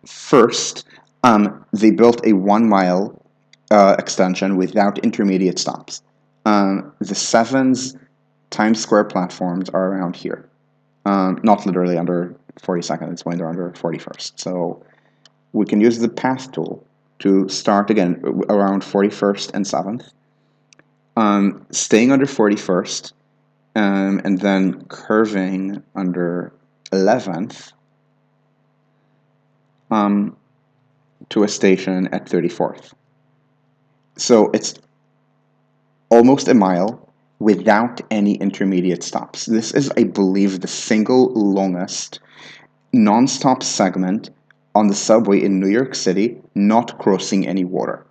First, they built a 1 mile extension without intermediate stops. The Seven's Times Square platforms are around here. Not literally under 42nd, it's when they're under 41st. So we can use the path tool to start again around 41st and 7th. Staying under 41st, and then curving under 11th to a station at 34th. So it's almost a mile without any intermediate stops. This is, I believe, the single longest non-stop segment on the subway in New York City, not crossing any water.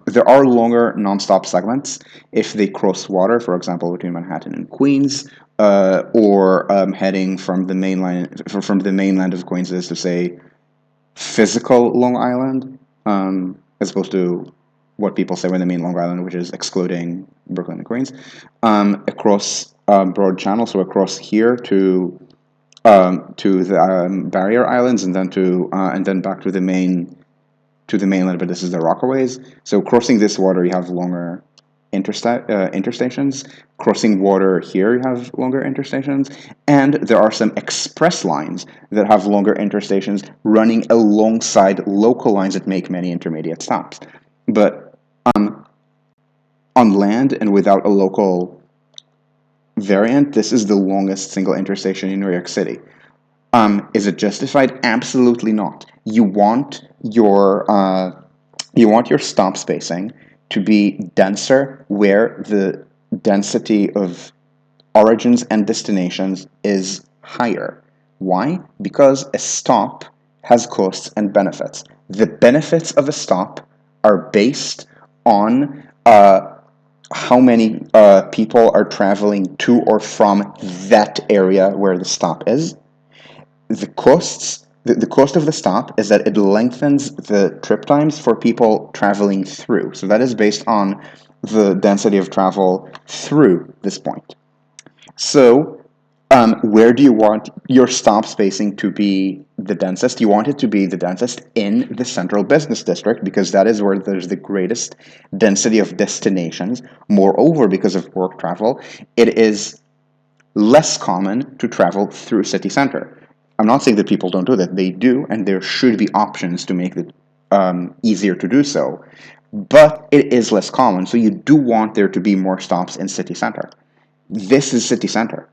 There are longer non-stop segments if they cross water, for example, between Manhattan and Queens, or heading from the mainland of Queens is to say physical Long Island, as opposed to what people say when they mean Long Island, which is excluding Brooklyn and Queens, across Broad Channel, so across here to the Barrier Islands, and then back to the mainland, but this is the Rockaways. So crossing this water, you have longer interstations. Crossing water here, you have longer interstations. And there are some express lines that have longer interstations running alongside local lines that make many intermediate stops. But on land and without a local variant, this is the longest single interstation in New York City. Is it justified? Absolutely not. You want your stop spacing to be denser where the density of origins and destinations is higher. Why? Because a stop has costs and benefits. The benefits of a stop are based on how many people are traveling to or from that area where the stop is. The cost of the stop is that it lengthens the trip times for people traveling through. So that is based on the density of travel through this point. So where do you want your stop spacing to be the densest? You want it to be the densest in the central business district because that is where there's the greatest density of destinations. Moreover, because of work travel, it is less common to travel through city center. I'm not saying that people don't do that. They do, and there should be options to make it easier to do so. But it is less common, so you do want there to be more stops in city center. This is city center.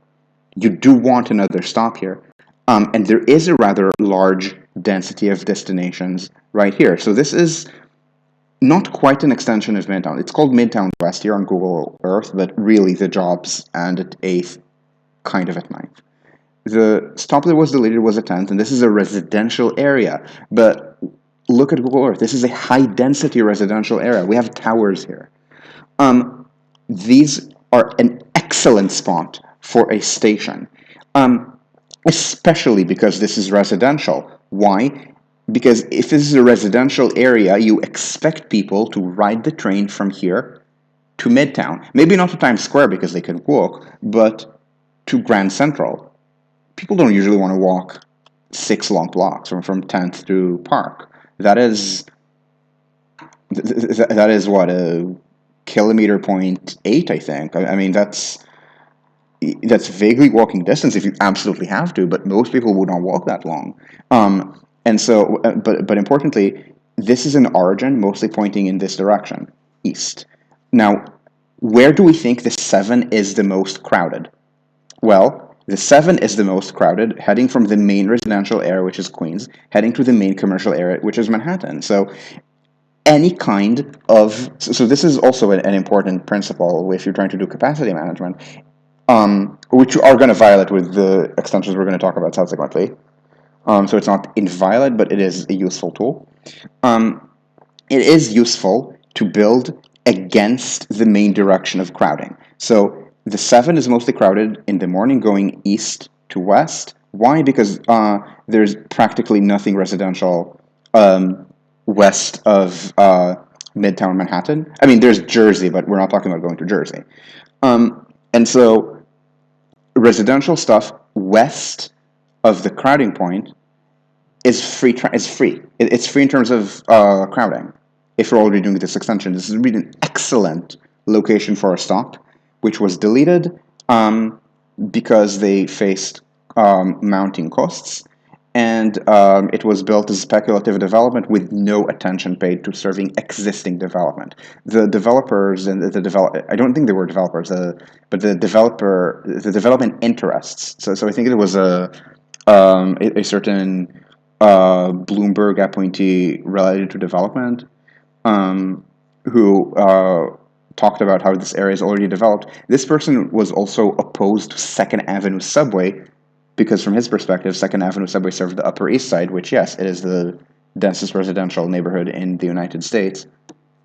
You do want another stop here. And there is a rather large density of destinations right here. So this is not quite an extension of Midtown. It's called Midtown West here on Google Earth, but really the jobs end at 8th, kind of at 9th. The stop that was deleted was a 10th, and this is a residential area. But look at Google Earth. This is a high-density residential area. We have towers here. These are an excellent spot for a station, especially because this is residential. Why? Because if this is a residential area, you expect people to ride the train from here to Midtown. Maybe not to Times Square because they can walk, but to Grand Central. People don't usually want to walk 6 long blocks from 10th to Park. That is that is what a kilometer point 8, I think. I mean that's vaguely walking distance if you absolutely have to, but most people would not walk that long. And so, but importantly, this is an origin mostly pointing in this direction, east. Now, where do we think the 7 is the most crowded? Well, the 7 is the most crowded, heading from the main residential area, which is Queens, heading to the main commercial area, which is Manhattan. So any kind of so this is also an important principle if you're trying to do capacity management, which you are going to violate with the extensions we're going to talk about subsequently. So it's not inviolate, but it is a useful tool. It is useful to build against the main direction of crowding. So the 7 is mostly crowded in the morning going east to west. Why? Because there's practically nothing residential west of Midtown Manhattan. I mean, there's Jersey, but we're not talking about going to Jersey. And so residential stuff west of the crowding point is free. It's free. It's free in terms of crowding. If you're already doing this extension, this is really an excellent location for a stop, which was deleted because they faced mounting costs, and it was built as speculative development with no attention paid to serving existing development. The developers and I don't think they were developers, but the development interests. So I think it was a certain Bloomberg appointee related to development who talked about how this area is already developed. This person was also opposed to Second Avenue subway because from his perspective, Second Avenue subway served the Upper East Side, which, yes, it is the densest residential neighborhood in the United States,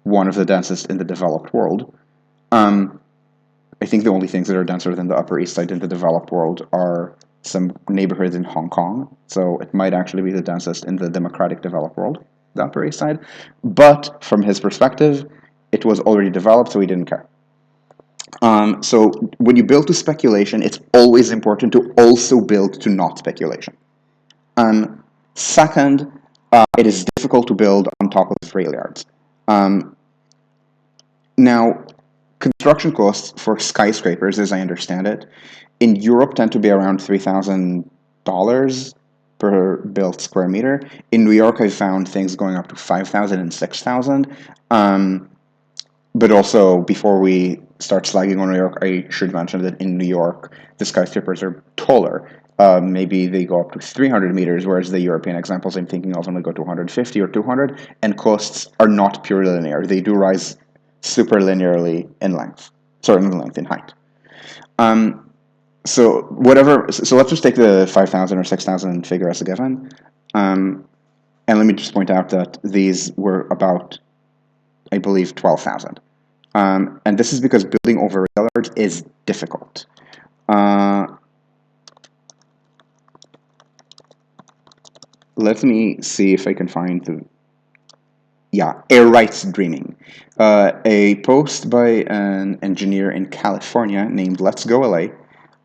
one of the densest in the developed world. I think the only things that are denser than the Upper East Side in the developed world are some neighborhoods in Hong Kong, so it might actually be the densest in the democratic developed world, the Upper East Side. But from his perspective, it was already developed, so he didn't care. So when you build to speculation, it's always important to also build to not speculation. Second, it is difficult to build on top of rail yards. Now, construction costs for skyscrapers, as I understand it, in Europe tend to be around $3,000 per built square meter. In New York, I found things going up to 5,000 and 6,000. But also, before we start slagging on New York, I should mention that in New York, the skyscrapers are taller. Maybe they go up to 300 meters, whereas the European examples I'm thinking of only go to 150 or 200, and costs are not purely linear. They do rise super linearly in length, in height. So let's just take the 5,000 or 6,000 figure as a given. And let me just point out that these were about, I believe, 12,000. And this is because building over rail yards is difficult. Let me see if I can find the air rights dreaming. A post by an engineer in California named Let's Go LA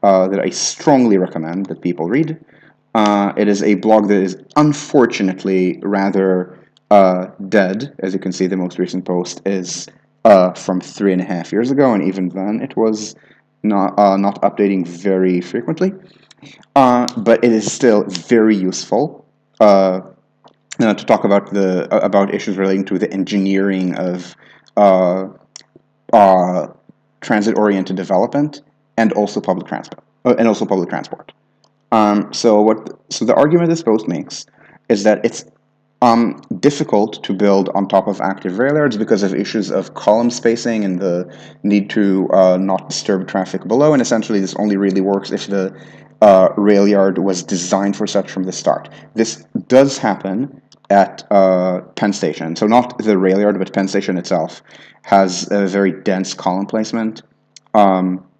that I strongly recommend that people read. It is a blog that is unfortunately rather dead. As you can see, the most recent post is from 3.5 years ago, and even then it was not updating very frequently. But it is still very useful. To talk about issues relating to the engineering of uh, transit-oriented development and also public transport. So the argument this post makes is that it's difficult to build on top of active rail yards because of issues of column spacing and the need to not disturb traffic below. And essentially, this only really works if the rail yard was designed for such from the start. This does happen at Penn Station. So not the rail yard, but Penn Station itself has a very dense column placement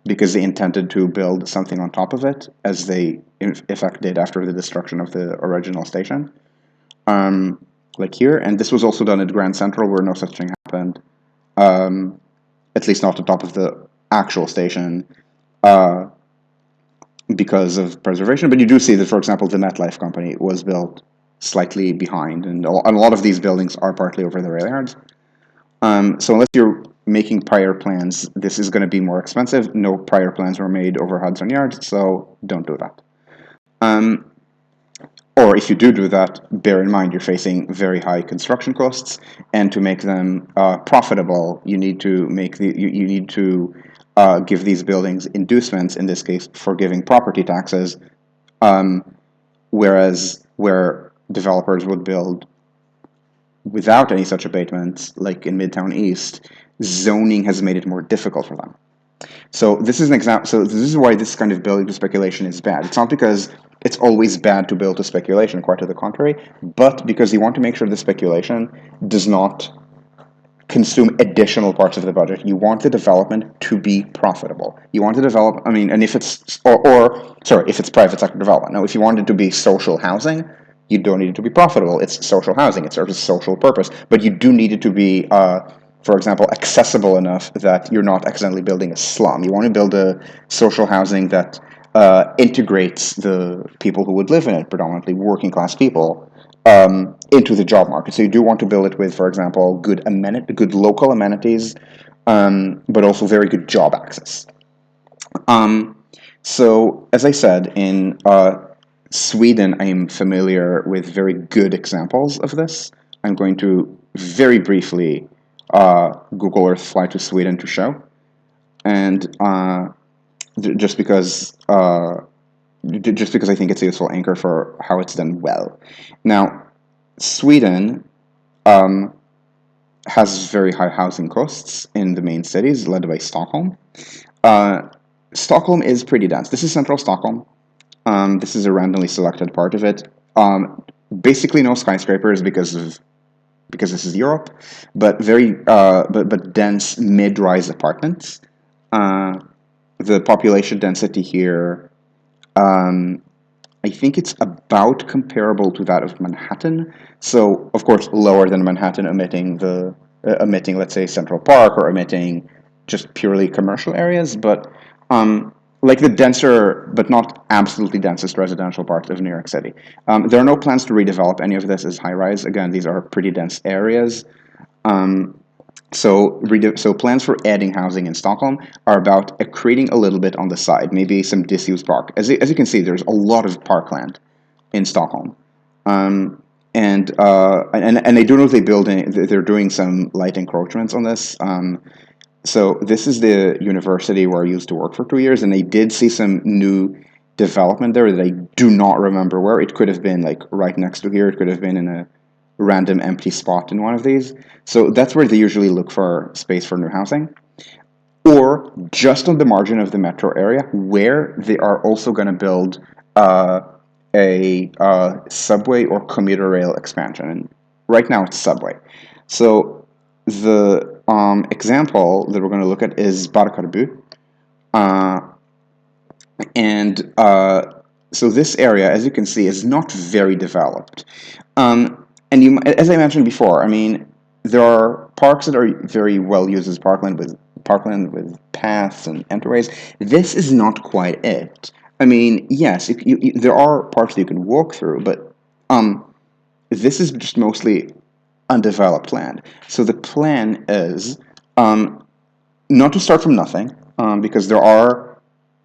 because they intended to build something on top of it, as they in effect did after the destruction of the original station. Like here, and this was also done at Grand Central, where no such thing happened, at least not on top of the actual station, because of preservation. But you do see that, for example, the MetLife company was built slightly behind, and a lot of these buildings are partly over the rail yards. So unless you're making prior plans, this is going to be more expensive. No prior plans were made over Hudson Yards, so don't do that. Or if you do that, bear in mind you're facing very high construction costs, and to make them profitable, you need to give these buildings inducements. In this case, forgiving property taxes, whereas where developers would build without any such abatements, like in Midtown East, zoning has made it more difficult for them. So this is an example. So this is why this kind of building to speculation is bad. It's not because it's always bad to build to speculation, quite to the contrary, but because you want to make sure the speculation does not consume additional parts of the budget. You want the development to be profitable. You want to develop, and if it's, if it's private sector development. Now, if you want it to be social housing, you don't need it to be profitable. It's social housing. It serves a social purpose. But you do need it to be, for example, accessible enough that you're not accidentally building a slum. You want to build a social housing that integrates the people who would live in it, predominantly working class people, into the job market. So you do want to build it with, for example, good local amenities, but also very good job access. So as I said, in Sweden, I am familiar with very good examples of this. I'm going to very briefly Google Earth fly to Sweden to show, and just because I think it's a useful anchor for how it's done well. Now, Sweden has very high housing costs in the main cities, led by Stockholm. Stockholm is pretty dense. This is central Stockholm. This is a randomly selected part of it. Basically, no skyscrapers because this is Europe, but but dense mid-rise apartments. The population density here, I think it's about comparable to that of Manhattan. So, of course, lower than Manhattan, omitting let's say, Central Park, or omitting just purely commercial areas, but like the denser, but not absolutely densest residential part of New York City. There are no plans to redevelop any of this as high-rise. Again, these are pretty dense areas. So plans for adding housing in Stockholm are about accreting a little bit on the side, maybe some disused park. As you can see, there's a lot of parkland in Stockholm. And I do know they're doing some light encroachments on this. So this is the university where I used to work for 2 years, and they did see some new development there that I do not remember where. It could have been like right next to here. It could have been in a random empty spot in one of these. So that's where they usually look for space for new housing. Or just on the margin of the metro area, where they are also going to build a subway or commuter rail expansion. And right now it's subway. So the example that we're going to look at is Barkarbu. Uh, and so this area, as you can see, is not very developed. And as I mentioned before, I mean, there are parks that are very well used as parkland with paths and enterways. This is not quite it. I mean, yes, if there are parts that you can walk through, but this is just mostly undeveloped land. So the plan is not to start from nothing, because there are,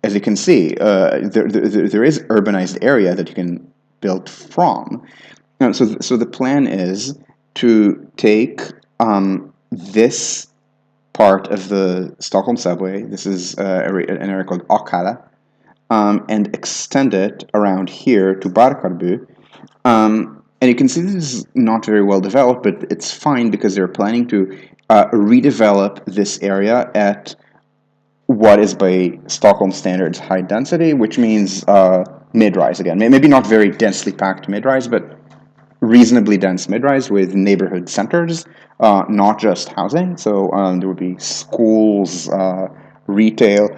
as you can see, there is urbanized area that you can build from. So the plan is to take this part of the Stockholm subway. This is an area called Akalla, and extend it around here to Barkarby. And you can see this is not very well developed, but it's fine because they're planning to redevelop this area at what is by Stockholm standards high density, which means mid-rise again. Maybe not very densely packed mid-rise, but reasonably dense mid-rise with neighborhood centers, not just housing. So there would be schools, retail,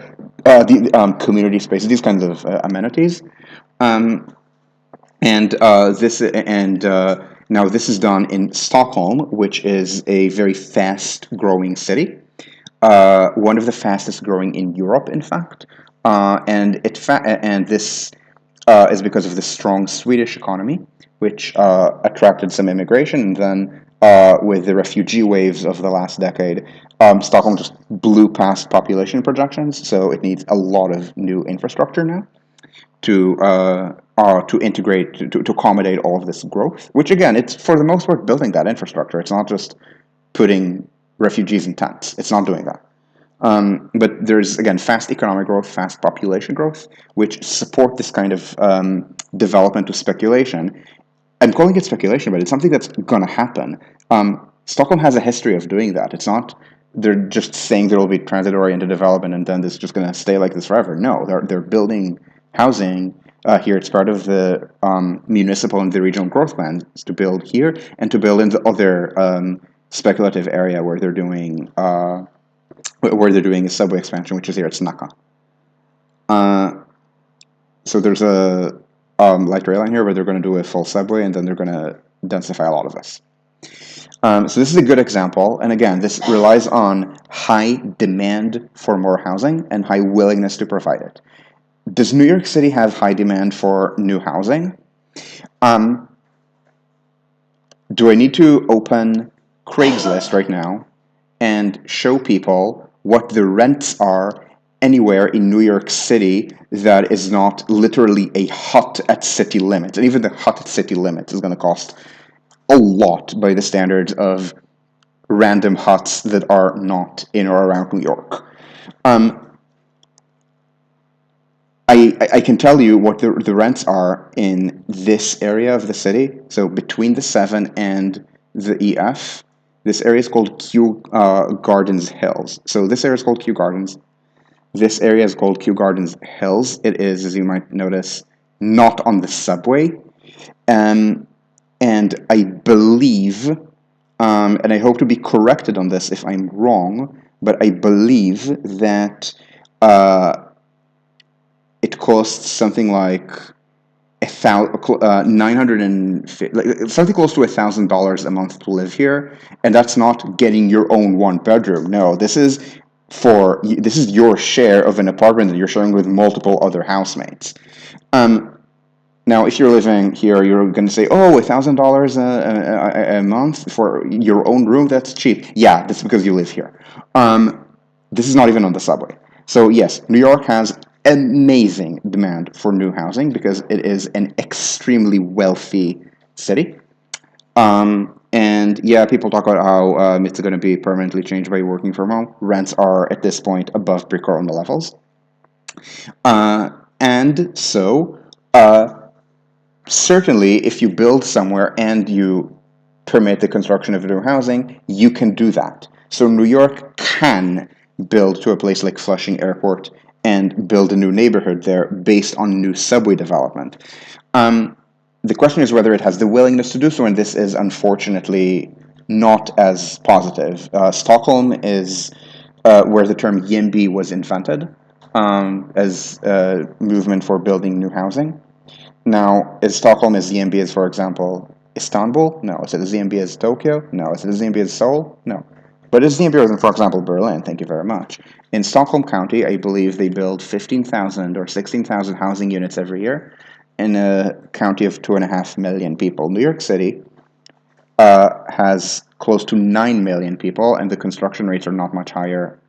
community spaces, these kinds of amenities. Um, and now this is done in Stockholm, which is a very fast-growing city, one of the fastest growing in Europe, in fact. And this is because of the strong Swedish economy, which attracted some immigration, and then with the refugee waves of the last decade, Stockholm just blew past population projections, so it needs a lot of new infrastructure now to integrate to accommodate all of this growth. Which again, it's for the most part building that infrastructure. It's not just putting refugees in tents. It's not doing that. But there's again fast economic growth, fast population growth, which support this kind of development of speculation. I'm calling it speculation, but it's something that's going to happen. Stockholm has a history of doing that. It's not they're just saying there will be transit-oriented development and then this is just going to stay like this forever. No, they're building housing here. It's part of the municipal and the regional growth plans to build here and to build in the other speculative area where they're doing a subway expansion, which is here at Snacka. So there's a light rail line here where they're going to do a full subway and then they're going to densify a lot of this. So this is a good example, and again, this relies on high demand for more housing and high willingness to provide it. Does New York City have high demand for new housing? Do I need to open Craigslist right now and show people what the rents are anywhere in New York City that is not literally a hut at city limits? And even the hut at city limits is going to cost a lot by the standards of random huts that are not in or around New York. I can tell you what the rents are in this area of the city. So between the 7 and the EF, this area is called Kew Gardens Hills. So this area is called Kew Gardens. This area is called Kew Gardens Hills. It is, as you might notice, not on the subway. And I believe, and I hope to be corrected on this if I'm wrong, but I believe that it costs something like something close to $1,000 a month to live here, and that's not getting your own one bedroom. No, this is your share of an apartment that you're sharing with multiple other housemates. Now, if you're living here, you're going to say, "Oh, $1,000 a month for your own room? That's cheap." Yeah, that's because you live here. This is not even on the subway. So yes, New York has amazing demand for new housing because it is an extremely wealthy city. And yeah, people talk about how it's going to be permanently changed by working from home. Rents are at this point above pre-corona levels. And so, certainly, if you build somewhere and you permit the construction of new housing, you can do that. So New York can build to a place like Flushing Airport and build a new neighborhood there based on new subway development. The question is whether it has the willingness to do so, and this is unfortunately not as positive. Stockholm is where the term YIMBY was invented as a movement for building new housing. Now, is Stockholm as YIMBY as, for example, Istanbul? No. Is it as YIMBY as Tokyo? No. Is it as YIMBY as Seoul? No. But it's YIMBY as, for example, Berlin. Thank you very much. In Stockholm County, I believe they build 15,000 or 16,000 housing units every year in a county of 2.5 million people. New York City has close to 9 million people, and the construction rates are not much higher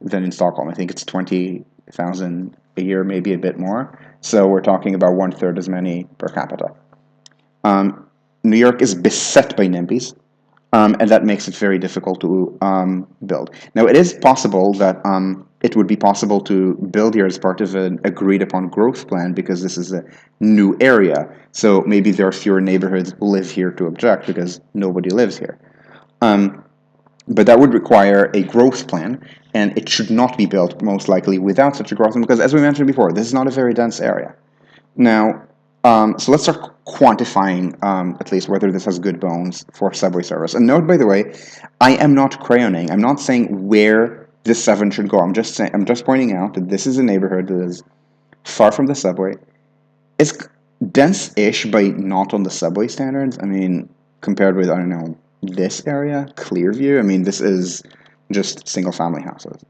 than in Stockholm. I think it's 20,000 a year, maybe a bit more. So we're talking about 1/3 as many per capita. New York is beset by NIMBYs, and that makes it very difficult to build. Now, it is possible that it would be possible to build here as part of an agreed upon growth plan because this is a new area. So maybe there are fewer neighborhoods who live here to object because nobody lives here. But that would require a growth plan, and it should not be built most likely without such a growth plan because, as we mentioned before, this is not a very dense area. Now, so let's start quantifying at least whether this has good bones for subway service. And note, by the way, I am not crayoning. I'm not saying where this 7 should go. I'm just pointing out that this is a neighborhood that is far from the subway. It's dense-ish, but not on the subway standards. I mean, compared with, I don't know, this area, Clearview. I mean, this is just single-family houses.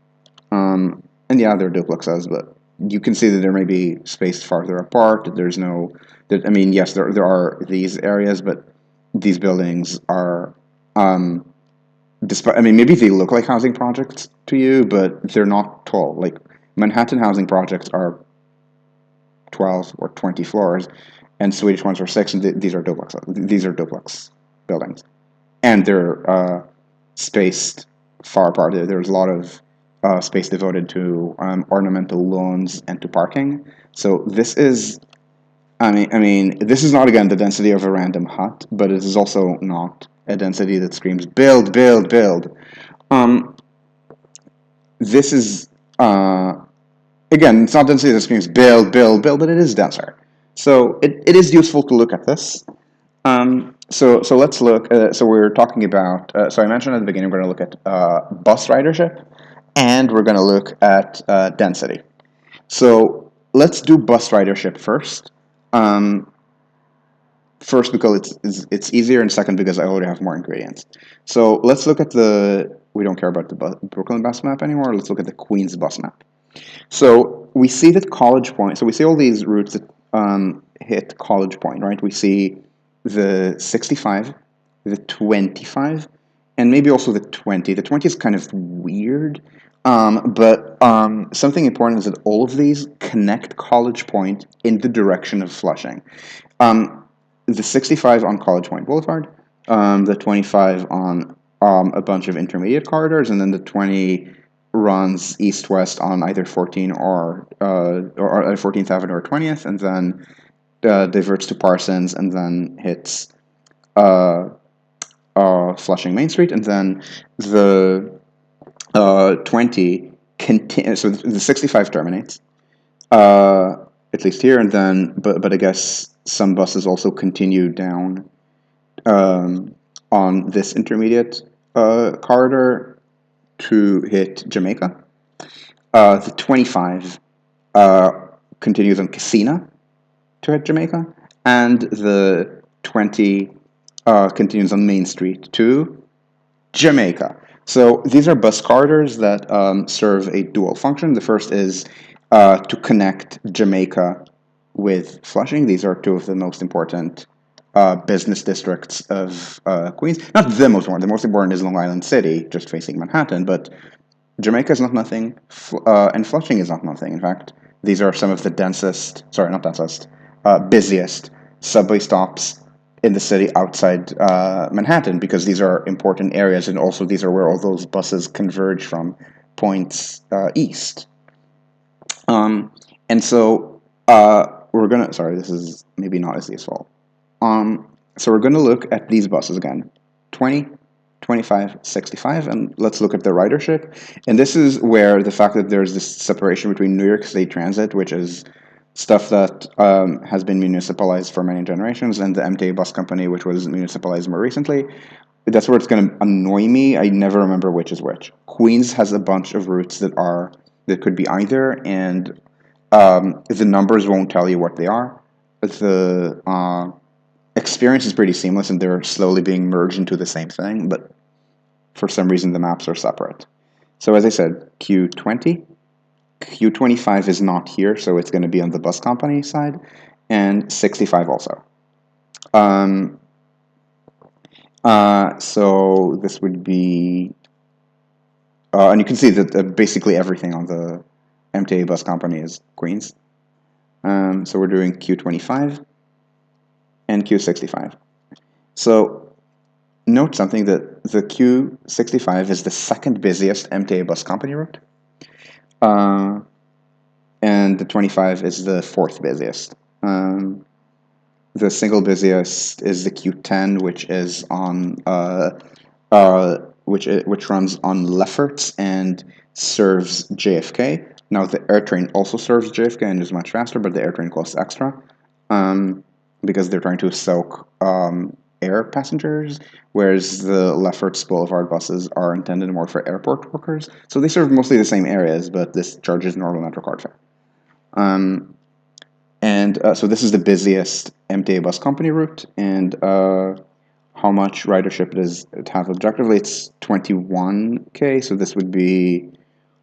And yeah, they're duplexes, but you can see that there may be spaced farther apart. There's no, I mean, yes, there are these areas, but these buildings are, despite, I mean, maybe they look like housing projects to you, but they're not tall. Like Manhattan housing projects are 12 or 20 floors, and Swedish ones are 6, and these are duplexes. These are duplex buildings, and they're spaced far apart. There's a lot of space devoted to ornamental lawns and to parking. So this is, I mean, this is not again the density of a random hut, but it is also not a density that screams build, build, build. This is again, it's not density that screams build, build, build, but it is denser. So it is useful to look at this. So let's look. So we're talking about. So I mentioned at the beginning we're going to look at bus ridership, and we're going to look at density. So let's do bus ridership first. First because it's easier, and second because I already have more ingredients. So let's look at the. We don't care about the Brooklyn bus map anymore. Let's look at the Queens bus map. So we see that College Point. So we see all these routes that hit College Point, right? We see the 65, the 25, and maybe also the 20. The 20 is kind of weird, but something important is that all of these connect College Point in the direction of Flushing. The 65 on College Point Boulevard, the 25 on a bunch of intermediate corridors, and then the 20 runs east-west on either 14 or 14th Avenue or 20th, and then diverts to Parsons, and then hits Flushing Main Street, and then the 20 so the 65 terminates, at least here, and then but I guess some buses also continue down on this intermediate corridor to hit Jamaica. The 25 continues on Casina to hit Jamaica, and the 20 continues on Main Street to Jamaica. So these are bus corridors that serve a dual function. The first is to connect Jamaica with Flushing. These are two of the most important business districts of Queens. Not the most important. The most important is Long Island City, just facing Manhattan. But Jamaica is not nothing, and Flushing is not nothing. In fact, these are some of the busiest subway stops in the city outside Manhattan, because these are important areas, and also these are where all those buses converge from points east. And so we're gonna. Sorry, this is maybe not as useful. So we're gonna look at these buses again: 20, 25, 65, and let's look at the ridership. And this is where the fact that there's this separation between New York State Transit, which is stuff that has been municipalized for many generations, and the MTA bus company, which was municipalized more recently. That's where it's going to annoy me. I never remember which is which. Queens has a bunch of routes that could be either, and the numbers won't tell you what they are. The experience is pretty seamless, and they're slowly being merged into the same thing, but for some reason the maps are separate. So as I said, Q20, Q25 is not here, so it's going to be on the bus company side, and 65 also. So this would be, and you can see that basically everything on the MTA bus company is Queens. So we're doing Q25 and Q65. So note something, that the Q65 is the second busiest MTA bus company route. And the 25 is the fourth busiest. The single busiest is the Q10, which is on which runs on Lefferts and serves JFK. Now the air train also serves JFK and is much faster, but the air train costs extra because they're trying to soak air passengers, whereas the Lefferts Boulevard buses are intended more for airport workers. So they serve mostly the same areas, but this charges normal MetroCard fare. So this is the busiest MTA bus company route, and how much ridership it has objectively, it's 21K, so this would be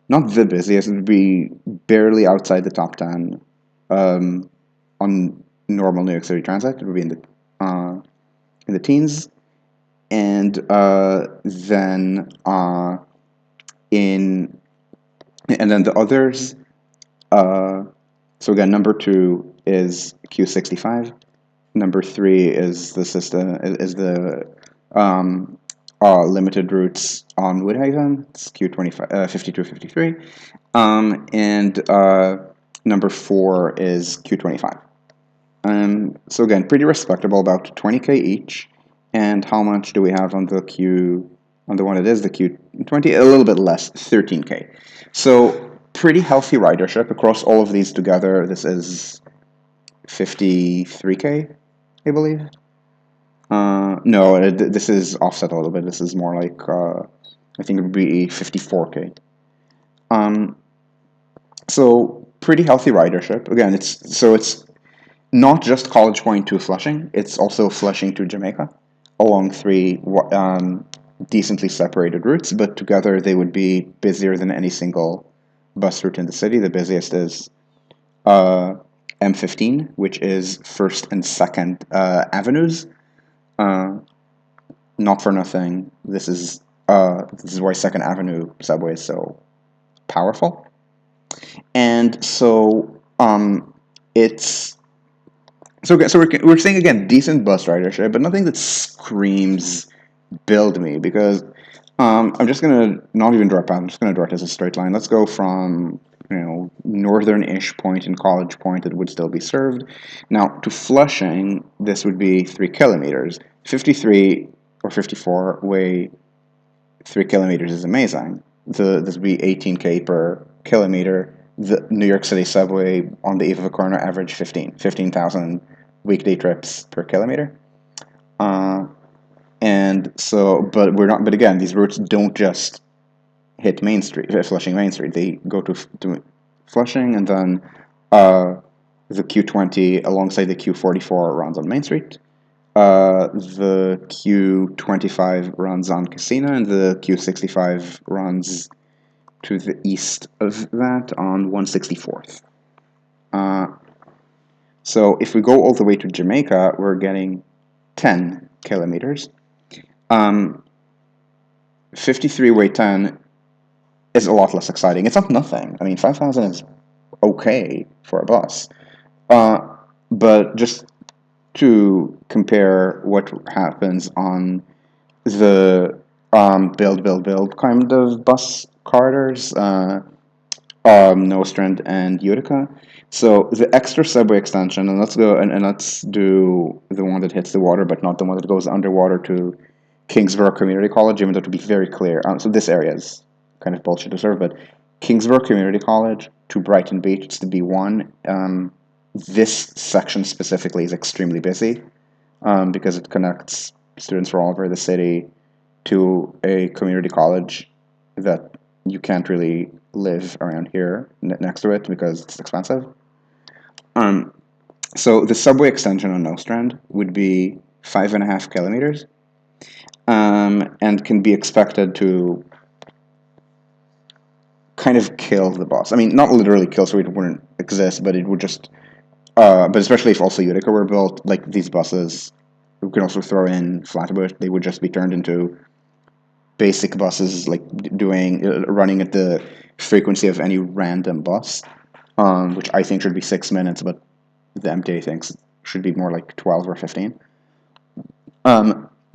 not the busiest, it would be barely outside the top 10 on normal New York City transit. It would be in the teens, and then the others. So again, number 2 is Q65. Number 3 is the system is the limited routes on Woodhaven. It's Q25, 52, 53. And number 4 is Q25. So again, pretty respectable, about 20K each. And how much do we have on the one that is the Q20? A little bit less, 13K. So pretty healthy ridership across all of these together. This is 53K, I believe. No, this is offset a little bit. This is more like, I think it would be 54K. So pretty healthy ridership. Again, it's not just College Point to Flushing. It's also Flushing to Jamaica along 3 decently separated routes, but together they would be busier than any single bus route in the city. The busiest is M15, which is 1st and 2nd Avenues. Not for nothing, this is why 2nd Avenue subway is so powerful. And so it's so we're saying again decent bus ridership, but nothing that screams build me, because I'm just gonna not even draw a path. I'm just gonna draw it as a straight line. Let's go from northern-ish point in College Point that would still be served. Now to Flushing, this would be 3 kilometers. 53 or 54 way 3 kilometers is amazing. This would be 18K per kilometer. The New York City subway on the eve of a corner average 15,000 weekday trips per kilometer. And so, but we're not. But again, these routes don't just hit Main Street, Flushing Main Street. They go to Flushing, and then the Q20 alongside the Q44 runs on Main Street. The Q25 runs on Casino, and the Q65 runs to the east of that on 164th. So if we go all the way to Jamaica, we're getting 10 kilometers. 53 way 10 is a lot less exciting. It's not nothing. I mean, 5,000 is okay for a bus. But just to compare what happens on the build kind of bus corridors, Nostrand and Utica. So the extra subway extension, and let's go and let's do the one that hits the water, but not the one that goes underwater to Kingsborough Community College, even though to be very clear. So this area is kind of bullshit to serve, but Kingsborough Community College to Brighton Beach, it's the B1. this section specifically is extremely busy because it connects students from all over the city to a community college that you can't really live around here next to it because it's expensive. Um, so the subway extension on Nostrand would be 5.5 kilometers, and can be expected to kind of kill the bus. I mean, not literally kill, so it wouldn't exist, but it would just. But especially if also Utica were built, like these buses, we could also throw in Flatbush. They would just be turned into basic buses, like doing running at the frequency of any random bus, which I think should be 6 minutes, but the MTA thinks should be more like 12 or 15.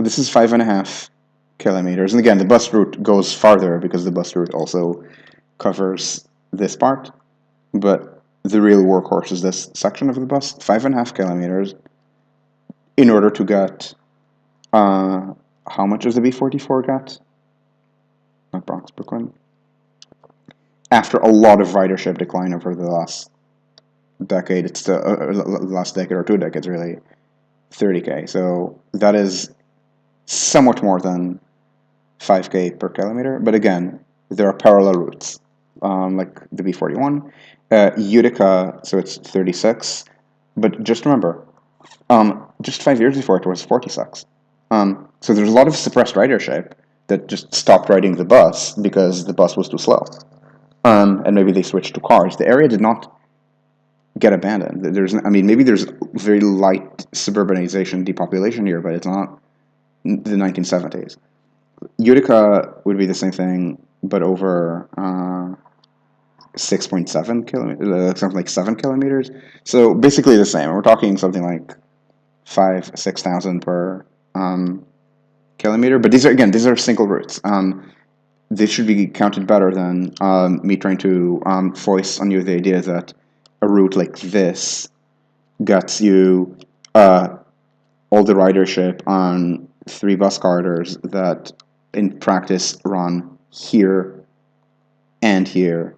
This is 5.5 kilometers, and again, the bus route goes farther because the bus route also covers this part. But the real workhorse is this section of the bus, 5.5 kilometers, in order to get how much does the B44 get? Not Bronx, Brooklyn. After a lot of ridership decline over the last decade, it's the last decade or 2 decades really, 30K. So that is somewhat more than 5K per kilometer. But again, there are parallel routes, like the B41. Utica, so it's 36. But just remember, just 5 years before it was 46. So there's a lot of suppressed ridership that just stopped riding the bus because the bus was too slow. And maybe they switched to cars. The area did not get abandoned. Maybe there's very light suburbanization, depopulation here, but it's not the 1970s. Utica would be the same thing, but over 6.7 kilometers, something like 7 kilometers. So basically the same. We're talking something like 6,000 per kilometer. But these are single routes. This should be counted better than me trying to voice on you the idea that a route like this gets you all the ridership on 3 bus corridors that in practice run here and here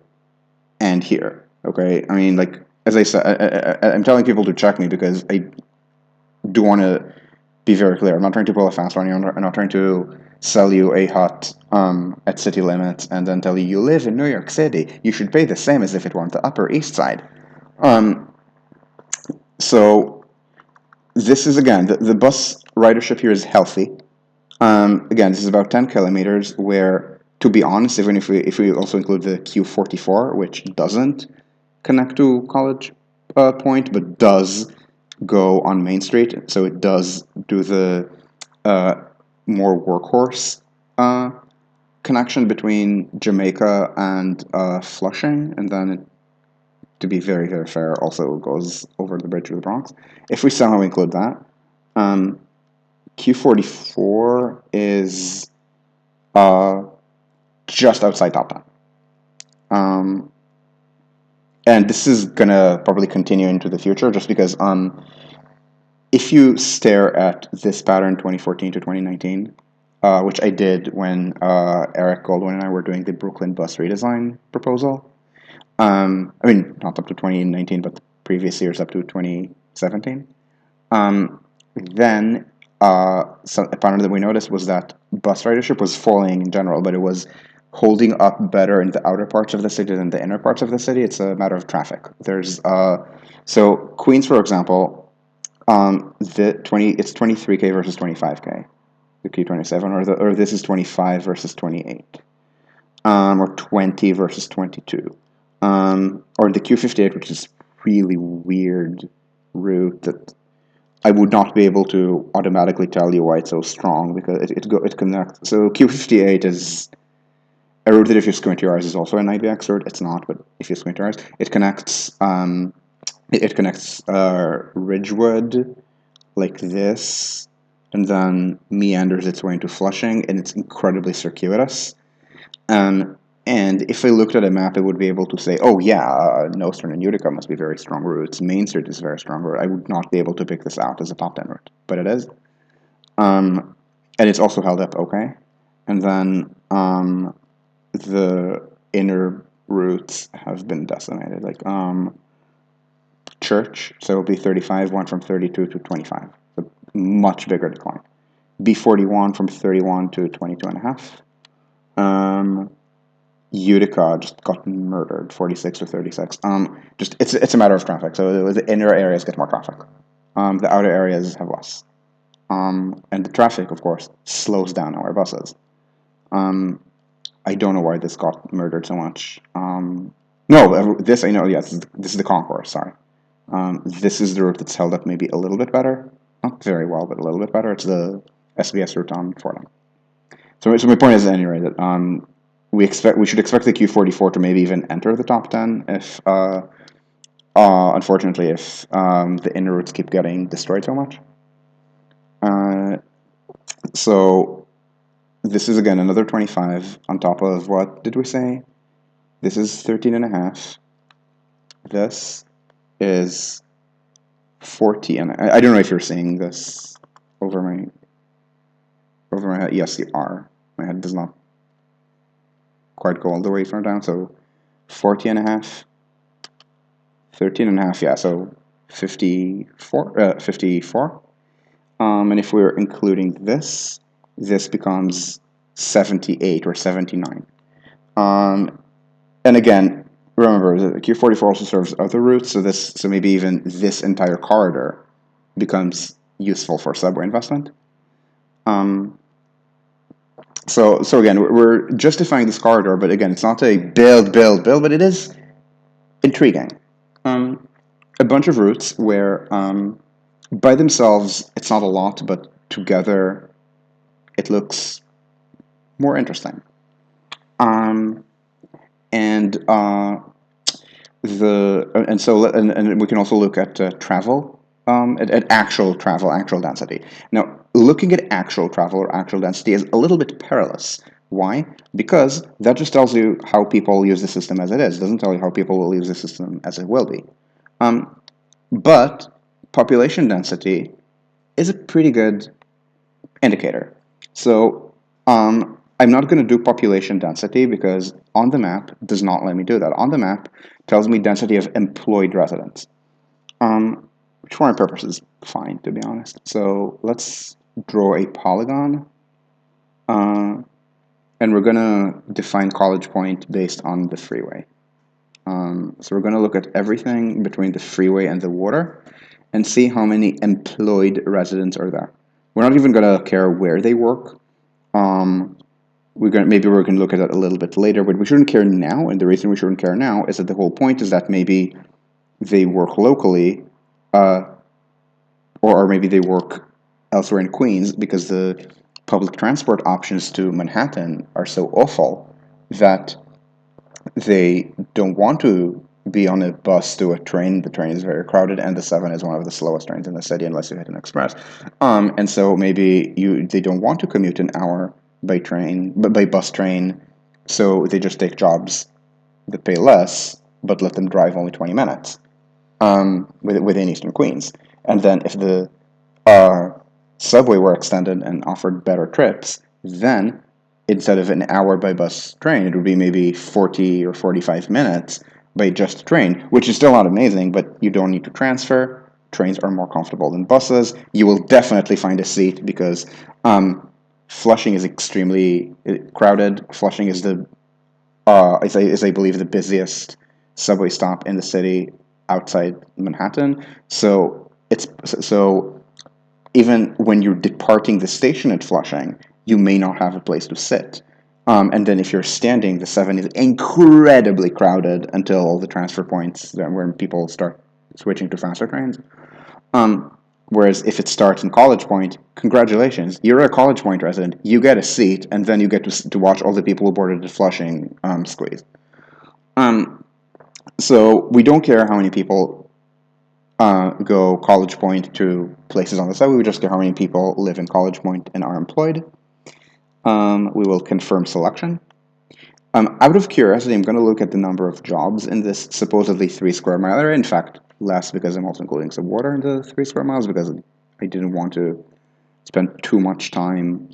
and here. Okay? I mean, like, as I said, I'm telling people to check me because I do want to be very clear. I'm not trying to pull a fast one. I'm not trying to sell you a hut at city limits and then tell you you live in New York City. You should pay the same as if it were on the Upper East Side. So this is again the bus ridership here is healthy. Again, this is about 10 kilometers. Where, to be honest, even if we also include the Q44, which doesn't connect to College Point, but does go on Main Street, so it does do the more workhorse connection between Jamaica and Flushing, and then it, to be very, very fair, also goes over the bridge to the Bronx. If we somehow include that, Q44 is just outside Top and this is gonna probably continue into the future, just because if you stare at this pattern 2014 to 2019, which I did when Eric Goldwyn and I were doing the Brooklyn bus redesign proposal. Not up to 2019, but the previous years up to 2017. Then a pattern that we noticed was that bus ridership was falling in general, but it was holding up better in the outer parts of the city than the inner parts of the city. It's a matter of traffic. So Queens, for example, it's 23K versus 25K, the Q27, or this is 25 versus 28, or 20 versus 22, or the Q58, which is really weird route that I would not be able to automatically tell you why it's so strong, because it connects. So Q58 is a route that, if you squint your eyes, is also an IBX route. It's not, but if you squint your eyes, it connects. It connects Ridgewood like this, and then meanders its way into Flushing, and it's incredibly circuitous. And if I looked at a map, I would be able to say, oh yeah, Nostrand and Utica must be very strong routes. Main Street is a very strong route. I would not be able to pick this out as a top 10 route, but it is. And it's also held up okay. And then the inner routes have been decimated. Like church, so it'll be 35, went from 32 to 25. So much bigger decline. B41 from 31 to 22 and a half. Utica just got murdered, 46 to 36. Just it's a matter of traffic. So the inner areas get more traffic. The outer areas have less. And the traffic, of course, slows down our buses. I don't know why this got murdered so much. No, this I know. Yes, this is the concourse. Sorry. This is the route that's held up maybe a little bit better. Not very well, but a little bit better. It's the SBS route on Fordham. So my point is, at any rate, that we should expect the Q44 to maybe even enter the top 10 if, unfortunately, if the inner routes keep getting destroyed so much. So this is again another 25 on top of what did we say? This is 13 and a half. This is 40, and I don't know if you're seeing this over my head. Yes, you are. My head does not quite go all the way from down. So 40 and a half, 13 and a half. Yeah, so 54. 54. And if we're including this, this becomes 78 or 79. And again, remember, the Q44 also serves other routes, so maybe even this entire corridor becomes useful for subway investment. So again, we're justifying this corridor, but again, it's not a build, but it is intriguing. A bunch of routes where by themselves it's not a lot, but together it looks more interesting. And we can also look at travel, at actual travel, actual density. Now, looking at actual travel or actual density is a little bit perilous. Why? Because that just tells you how people use the system as it is. It doesn't tell you how people will use the system as it will be. But population density is a pretty good indicator. So I'm not going to do population density because on the map does not let me do that. On the map tells me density of employed residents, which for my purposes is fine, to be honest. So let's draw a polygon, and we're going to define College Point based on the freeway. So we're going to look at everything between the freeway and the water and see how many employed residents are there. We're not even going to care where they work. Maybe we're going to look at that a little bit later, but we shouldn't care now. And the reason we shouldn't care now is that the whole point is that maybe they work locally, or maybe they work elsewhere in Queens because the public transport options to Manhattan are so awful that they don't want to be on a bus to a train. The train is very crowded, and the 7 is one of the slowest trains in the city unless you hit an express. And so maybe they don't want to commute an hour by bus train, so they just take jobs that pay less but let them drive only 20 minutes within Eastern Queens. And then if the subway were extended and offered better trips, then instead of an hour by bus train, it would be maybe 40 or 45 minutes by just train, which is still not amazing, but you don't need to transfer. Trains are more comfortable than buses. You will definitely find a seat because Flushing is extremely crowded. Flushing is I believe, the busiest subway stop in the city outside Manhattan. So even when you're departing the station at Flushing, you may not have a place to sit. And then if you're standing, the 7 is incredibly crowded until all the transfer points when people start switching to faster trains. Whereas if it starts in College Point, congratulations, you're a College Point resident. You get a seat, and then you get to watch all the people who boarded at Flushing squeeze. So we don't care how many people go College Point to places on the side. We just care how many people live in College Point and are employed. We will confirm selection. Out of curiosity, I'm going to look at the number of jobs in this supposedly 3 square mile area. In fact, less because I'm also including some water in the 3 square miles because I didn't want to spend too much time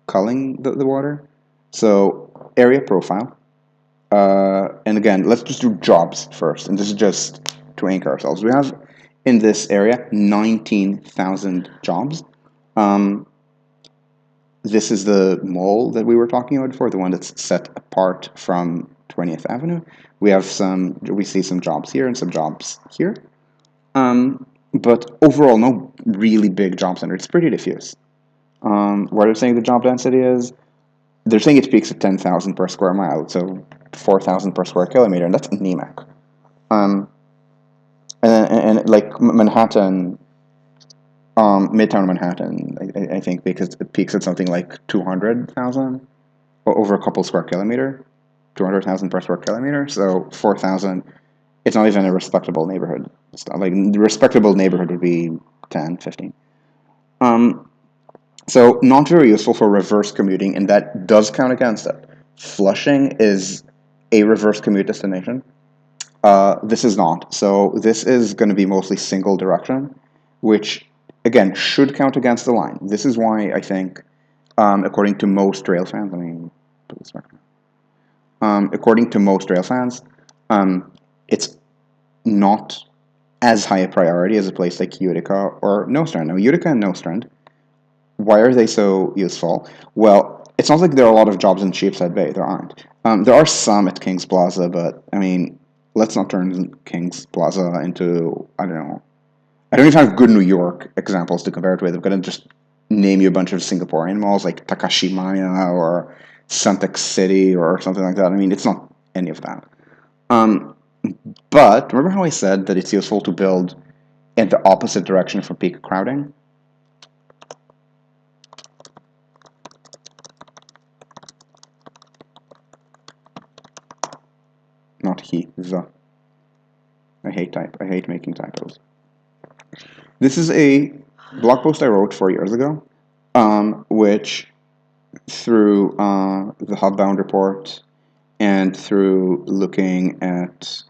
culling the water. So area profile. And again, let's just do jobs first. And this is just to anchor ourselves. We have in this area, 19,000 jobs. Um, this is the mall that we were talking about before, the one that's set apart from 20th Avenue. We see some jobs here and some jobs here. But overall, no really big job center. It's pretty diffuse. What they're saying the job density is, they're saying it peaks at 10,000 per square mile, so 4,000 per square kilometer, and that's anemic. Um, and like Manhattan, Midtown Manhattan, I think, because it peaks at something like 200,000 over a couple square kilometer, 200,000 per square kilometer. So 4,000, it's not even a respectable neighborhood. It's not like the respectable neighborhood would be 10, 15. Um, so not very useful for reverse commuting, and that does count against it. Flushing is a reverse commute destination. This is not. So this is going to be mostly single direction, which again should count against the line. This is why I think, according to most rail fans, according to most rail fans, it's not as high a priority as a place like Utica or Nostrand. Now, Utica and Nostrand, why are they so useful? Well, it's not like there are a lot of jobs in Sheepshead Bay. There aren't. There are some at Kings Plaza, but I mean, let's not turn Kings Plaza into, I don't know. I don't even have good New York examples to compare it with. I'm going to just name you a bunch of Singaporean malls like Takashimaya or Suntec City or something like that. I mean, it's not any of that. Um, but remember how I said that it's useful to build in the opposite direction from peak crowding? Not he, the. I hate making typos. This is a blog post I wrote 4 years ago, which through the Hubbound report and through looking at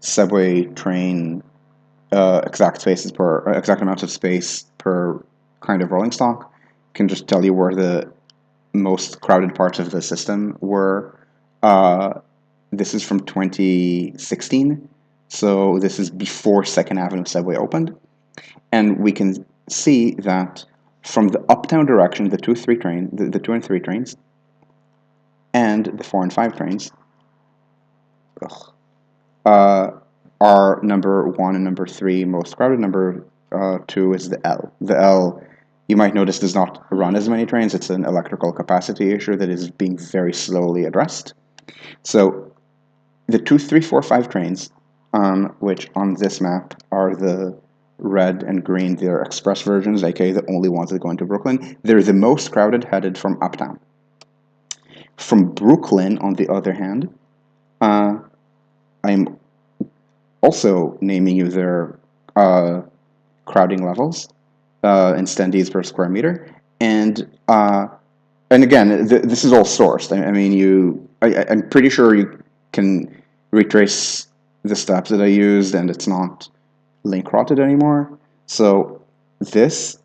subway train exact amounts of space per kind of rolling stock, can just tell you where the most crowded parts of the system were. This is from 2016, so this is before Second Avenue subway opened, and we can see that from the uptown direction, the 2 and 3 trains, and the 4 and 5 trains, uh, are number 1 and number 3 most crowded. Number 2 is the L. The L, you might notice, does not run as many trains. It's an electrical capacity issue that is being very slowly addressed. So the 2, 3, 4, 5 trains, which on this map are the red and green, they're express versions, aka the only ones that go into Brooklyn. They're the most crowded, headed from uptown. From Brooklyn, on the other hand, I'm also naming you their crowding levels in standees per square meter, and again, this is all sourced. I mean, I'm pretty sure you can retrace the steps that I used, and it's not link rotted anymore. So this,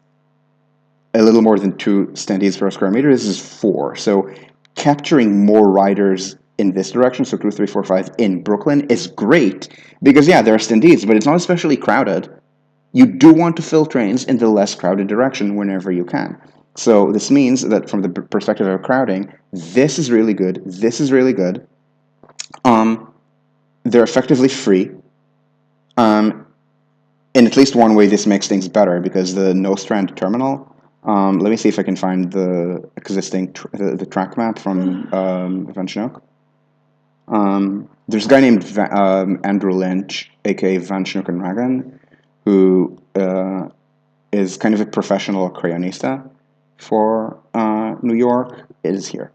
a little more than 2 standees per square meter. This is 4. So capturing more riders in this direction, so 2, 3, 4, 5 in Brooklyn, is great because, yeah, there are standees, but it's not especially crowded. You do want to fill trains in the less crowded direction whenever you can. So this means that from the perspective of crowding, this is really good. This is really good. They're effectively free. In at least one way, this makes things better because the Nostrand terminal. Let me see if I can find the existing the track map from Van Schnook. There's a guy named Andrew Lynch, aka Van Schnook and Ragan, who is kind of a professional crayonista for New York. Is here,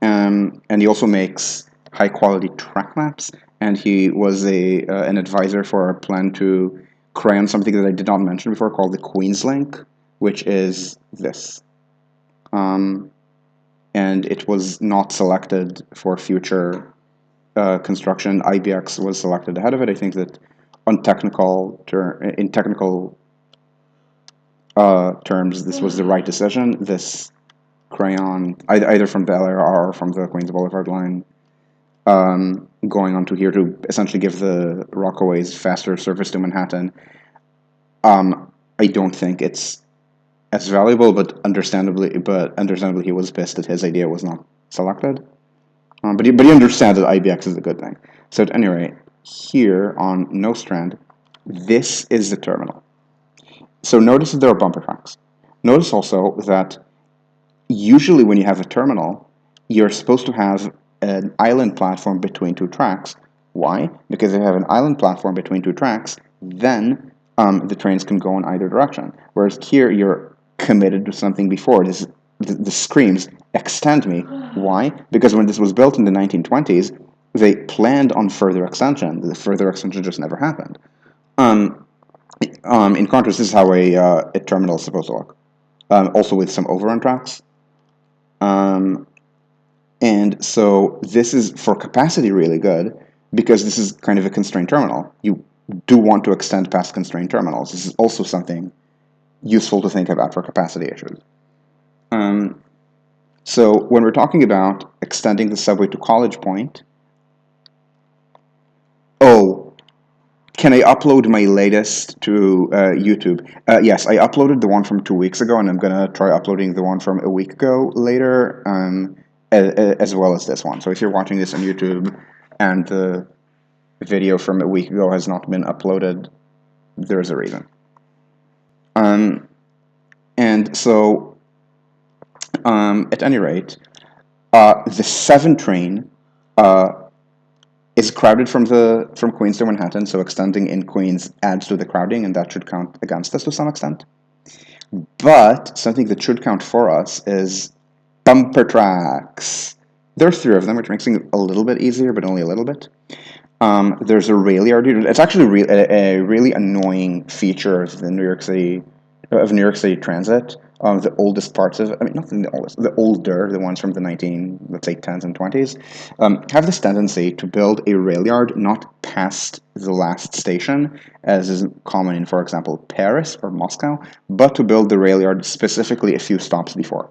and he also makes high quality track maps. And he was an advisor for a plan to crayon something that I did not mention before called the Queens Link, which is this. And it was not selected for future construction. IBX was selected ahead of it. I think that in technical terms, this was the right decision. This crayon, either from the LRR or from the Queens Boulevard line, going onto here to essentially give the Rockaways faster service to Manhattan, I don't think it's as valuable. But understandably, he was pissed that his idea was not selected. But you understand that IBX is a good thing. So at any rate, here on Nostrand, this is the terminal. So notice that there are bumper tracks. Notice also that usually when you have a terminal, you're supposed to have an island platform between two tracks. Why? Because if you have an island platform between two tracks, then the trains can go in either direction. Whereas here, you're committed to something before. The screams, extend me. Why? Because when this was built in the 1920s, they planned on further extension. The further extension just never happened. In contrast, this is how a terminal is supposed to look. Also with some overrun tracks. And so this is, for capacity, really good, because this is kind of a constrained terminal. You do want to extend past constrained terminals. This is also something useful to think about for capacity issues. So when we're talking about extending the subway to College Point, can I upload my latest to YouTube? Yes, I uploaded the one from 2 weeks ago, and I'm going to try uploading the one from a week ago later, as well as this one. So if you're watching this on YouTube and the video from a week ago has not been uploaded, there's a reason. And so, at any rate, the 7 train is crowded from Queens to Manhattan, so extending in Queens adds to the crowding, and that should count against us to some extent. But something that should count for us is bumper tracks. There are 3 of them, which makes it a little bit easier, but only a little bit. There's a rail yard. It's actually a really annoying feature of the New York City Transit. The oldest parts of, I mean, not the oldest, the older, the ones from the 10s and 20s, have this tendency to build a rail yard not past the last station, as is common in, for example, Paris or Moscow, but to build the rail yard specifically a few stops before.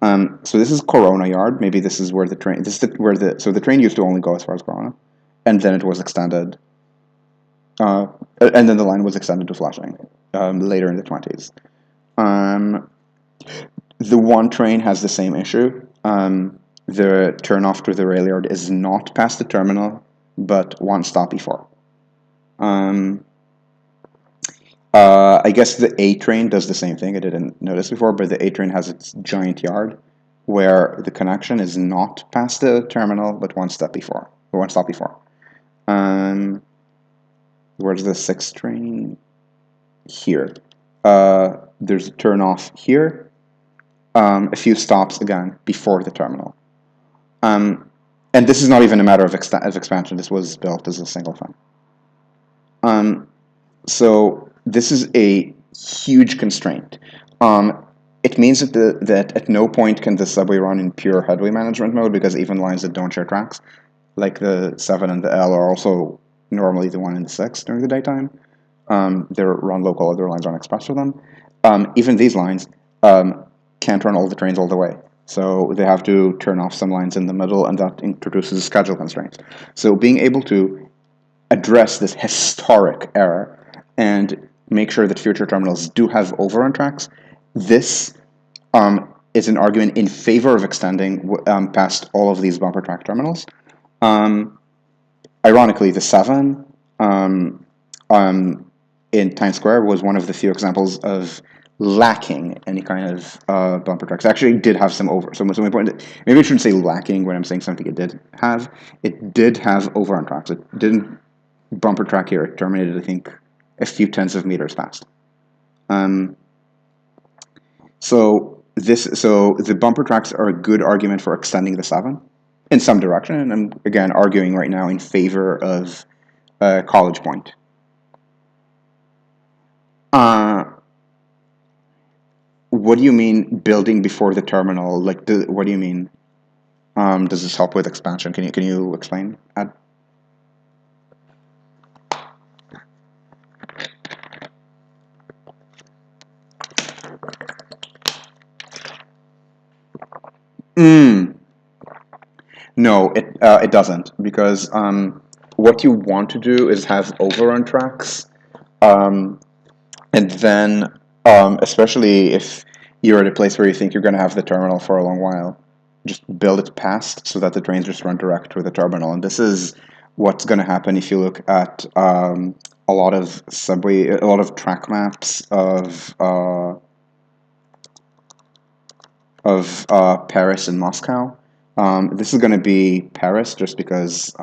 So this is Corona Yard. Maybe this is where the train. So the train used to only go as far as Corona, and then it was extended. And then the line was extended to Flushing later in the 20s. The one train has the same issue. The turnoff to the rail yard is not past the terminal, but one stop before. I guess the A train does the same thing. I didn't notice before, but the A train has its giant yard where the connection is not past the terminal, but one stop before. Where's the 6 train? Here. There's a turnoff here. A few stops again before the terminal. And this is not even a matter of expansion. This was built as a single thing. So this is a huge constraint. It means that at no point can the subway run in pure headway management mode, because even lines that don't share tracks, like the 7 and the L, are also normally the 1 and the 6 during the daytime. They're run local, other lines run express for them. Even these lines can't run all the trains all the way. So they have to turn off some lines in the middle, and that introduces schedule constraints. So being able to address this historic error and make sure that future terminals do have overrun tracks, this is an argument in favor of extending past all of these bumper track terminals. Ironically, the 7 in Times Square was one of the few examples of lacking any kind of bumper tracks. It actually did have some over. So my point, maybe I shouldn't say lacking when I'm saying something it did have. It did have overrun tracks. It didn't bumper track here. It terminated, I think, a few tens of meters past. So the bumper tracks are a good argument for extending the 7 in some direction, and I'm again arguing right now in favor of College Point. What do you mean building before the terminal? Like, what do you mean? Does this help with expansion? Can you explain, Ed? No, It doesn't, because what you want to do is have overrun tracks, um, and then, especially if you're at a place where you think you're going to have the terminal for a long while, just build it past so that the trains just run direct with the terminal. And this is what's going to happen if you look at a lot of a lot of track maps of Paris and Moscow. This is going to be Paris just because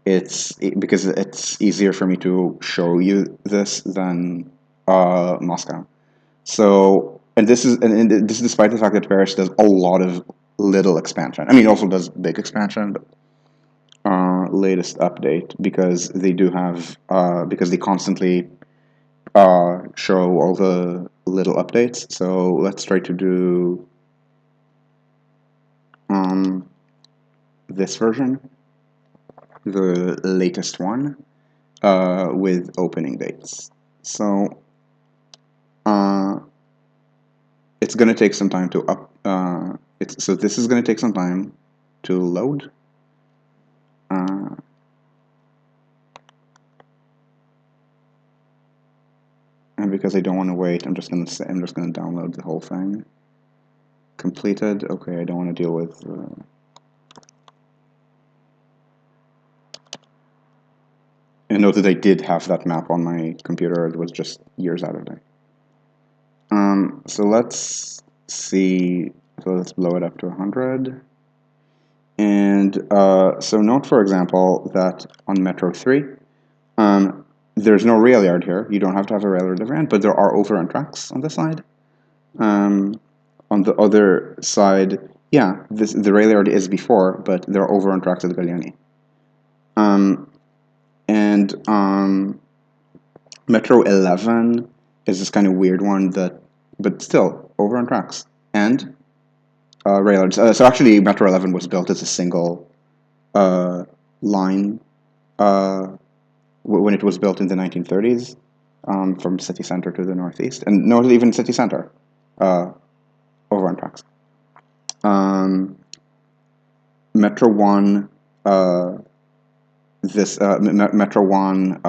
it's easier for me to show you this than Moscow. So, and this is despite the fact that Paris does a lot of little expansion. I mean, it also does big expansion, but latest update because they do have because they constantly show all the little updates. So let's try to do this version, the latest one, with opening dates. So it's going to take some time to up. So this is going to take some time to load. And because I don't want to wait, I'm just going to download the whole thing. Completed. Okay, I don't want to deal with. And note that I did have that map on my computer. It was just years out of date. So let's see. So let's blow it up to 100. And so note, for example, that on Metro 3, there's no rail yard here. You don't have to have a rail yard event, but there are overrun tracks on this side. On the other side, yeah, the rail yard is before, but there are overrun tracks at Galliani. And Metro 11 is this kind of weird one but still overrun tracks and rail yards. So actually, Metro 11 was built as a single line when it was built in the 1930s, from city center to the northeast, and not even city center, overrun tracks. Metro 1, Metro 1,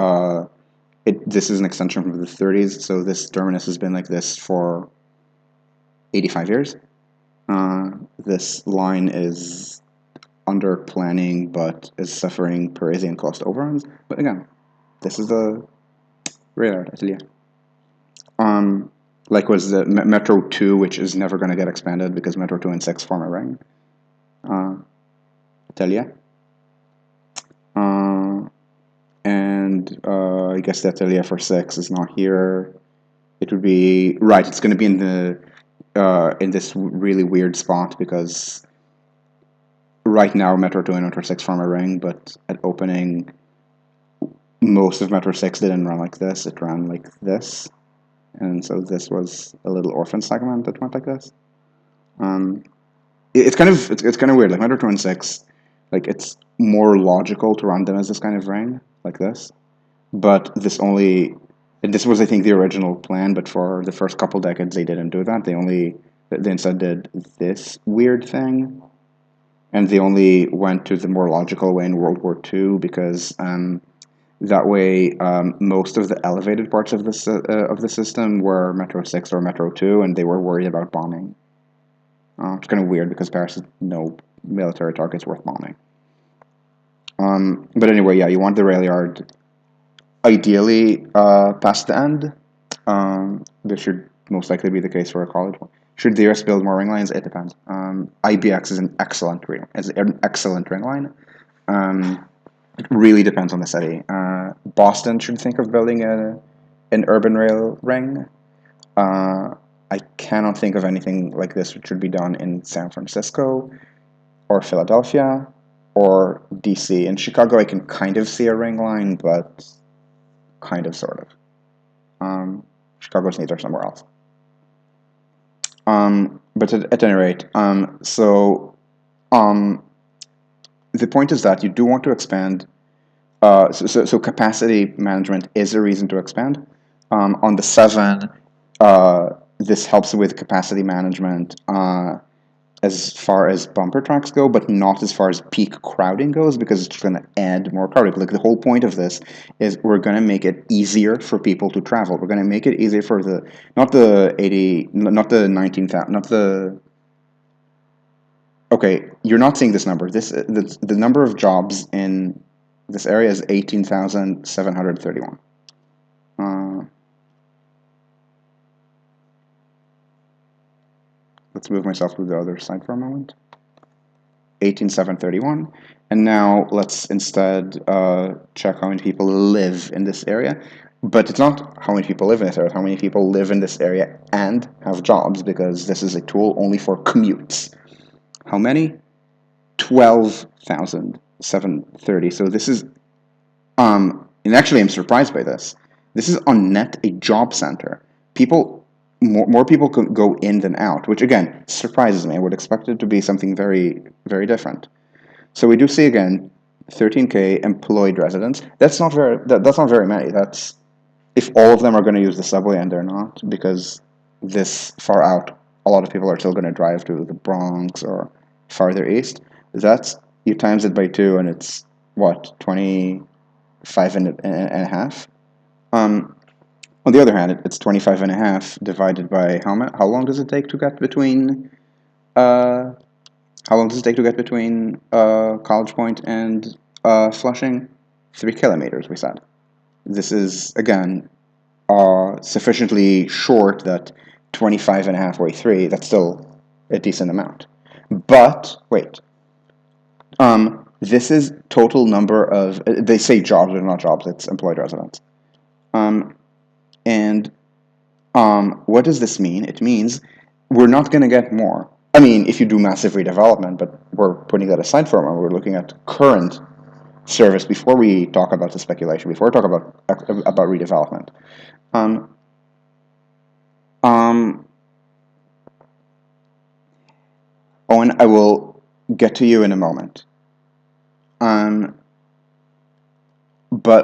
this is an extension from the 30s, so this terminus has been like this for 85 years. This line is under planning, but is suffering Parisian cost overruns. But again, this is the rail atelier. Like was the Metro 2, which is never going to get expanded because Metro 2 and 6 form a ring. Atelier. And I guess the atelier for 6 is not here. It would be right. It's going to be in the in this really weird spot because right now Metro 2 and Metro 6 form a ring, but at opening, most of Metro 6 didn't run like this. It ran like this, and so this was a little orphan segment that went like this. It's kind of weird. Like Metro 2 and 6, like it's more logical to run them as this kind of ring like this, but this was, I think, the original plan, but for the first couple decades they didn't do that. They instead did this weird thing, and they only went to the more logical way in World War II because that way most of the elevated parts of the system were Metro 6 or Metro 2, and they were worried about bombing. It's kind of weird because Paris has no military targets worth bombing. But anyway, yeah, you want the rail yard ideally past the end. This should most likely be the case for a college one. Should the US build more ring lines? It depends. IBX is an excellent ring line. It really depends on the city. Boston should think of building an urban rail ring. I cannot think of anything like this which should be done in San Francisco or Philadelphia or DC. In Chicago, I can kind of see a ring line, but kind of, sort of. Chicago's neither somewhere else. But at any rate, the point is that you do want to expand. So capacity management is a reason to expand. On the 7, this helps with capacity management as far as bumper tracks go, but not as far as peak crowding goes, because it's going to add more crowding. Like the whole point of this is we're going to make it easier for people to travel. We're going to make it easier for the not the 80, not the 19,000, not the. Okay, you're not seeing this number. The number of jobs in this area is 18,731. Let's move myself to the other side for a moment. 18,731. And now let's instead check how many people live in this area. But it's not how many people live in this area, it's how many people live in this area and have jobs, because this is a tool only for commutes. How many? 12,730. So this is, and actually I'm surprised by this. This is on net a job center. More people could go in than out, which again surprises me. I would expect it to be something very, very different. So we do see again 13K employed residents. That's not very many. That's if all of them are going to use the subway, and they're not, because this far out, a lot of people are still going to drive to the Bronx or farther east. That's you times it by 2, and it's what 25 and a half. On the other hand, it's 25 and a half divided by how long does it take to get between College Point and Flushing? 3 kilometers, we said. This is, again, sufficiently short that 25 and a half way 3, that's still a decent amount. But, wait. This is total number of, they say jobs, they're not jobs, it's employed residents. And what does this mean? It means we're not going to get more. I mean, if you do massive redevelopment, but we're putting that aside for a moment. We're looking at current service before we talk about the speculation, before we talk about redevelopment. Owen, I will get to you in a moment. But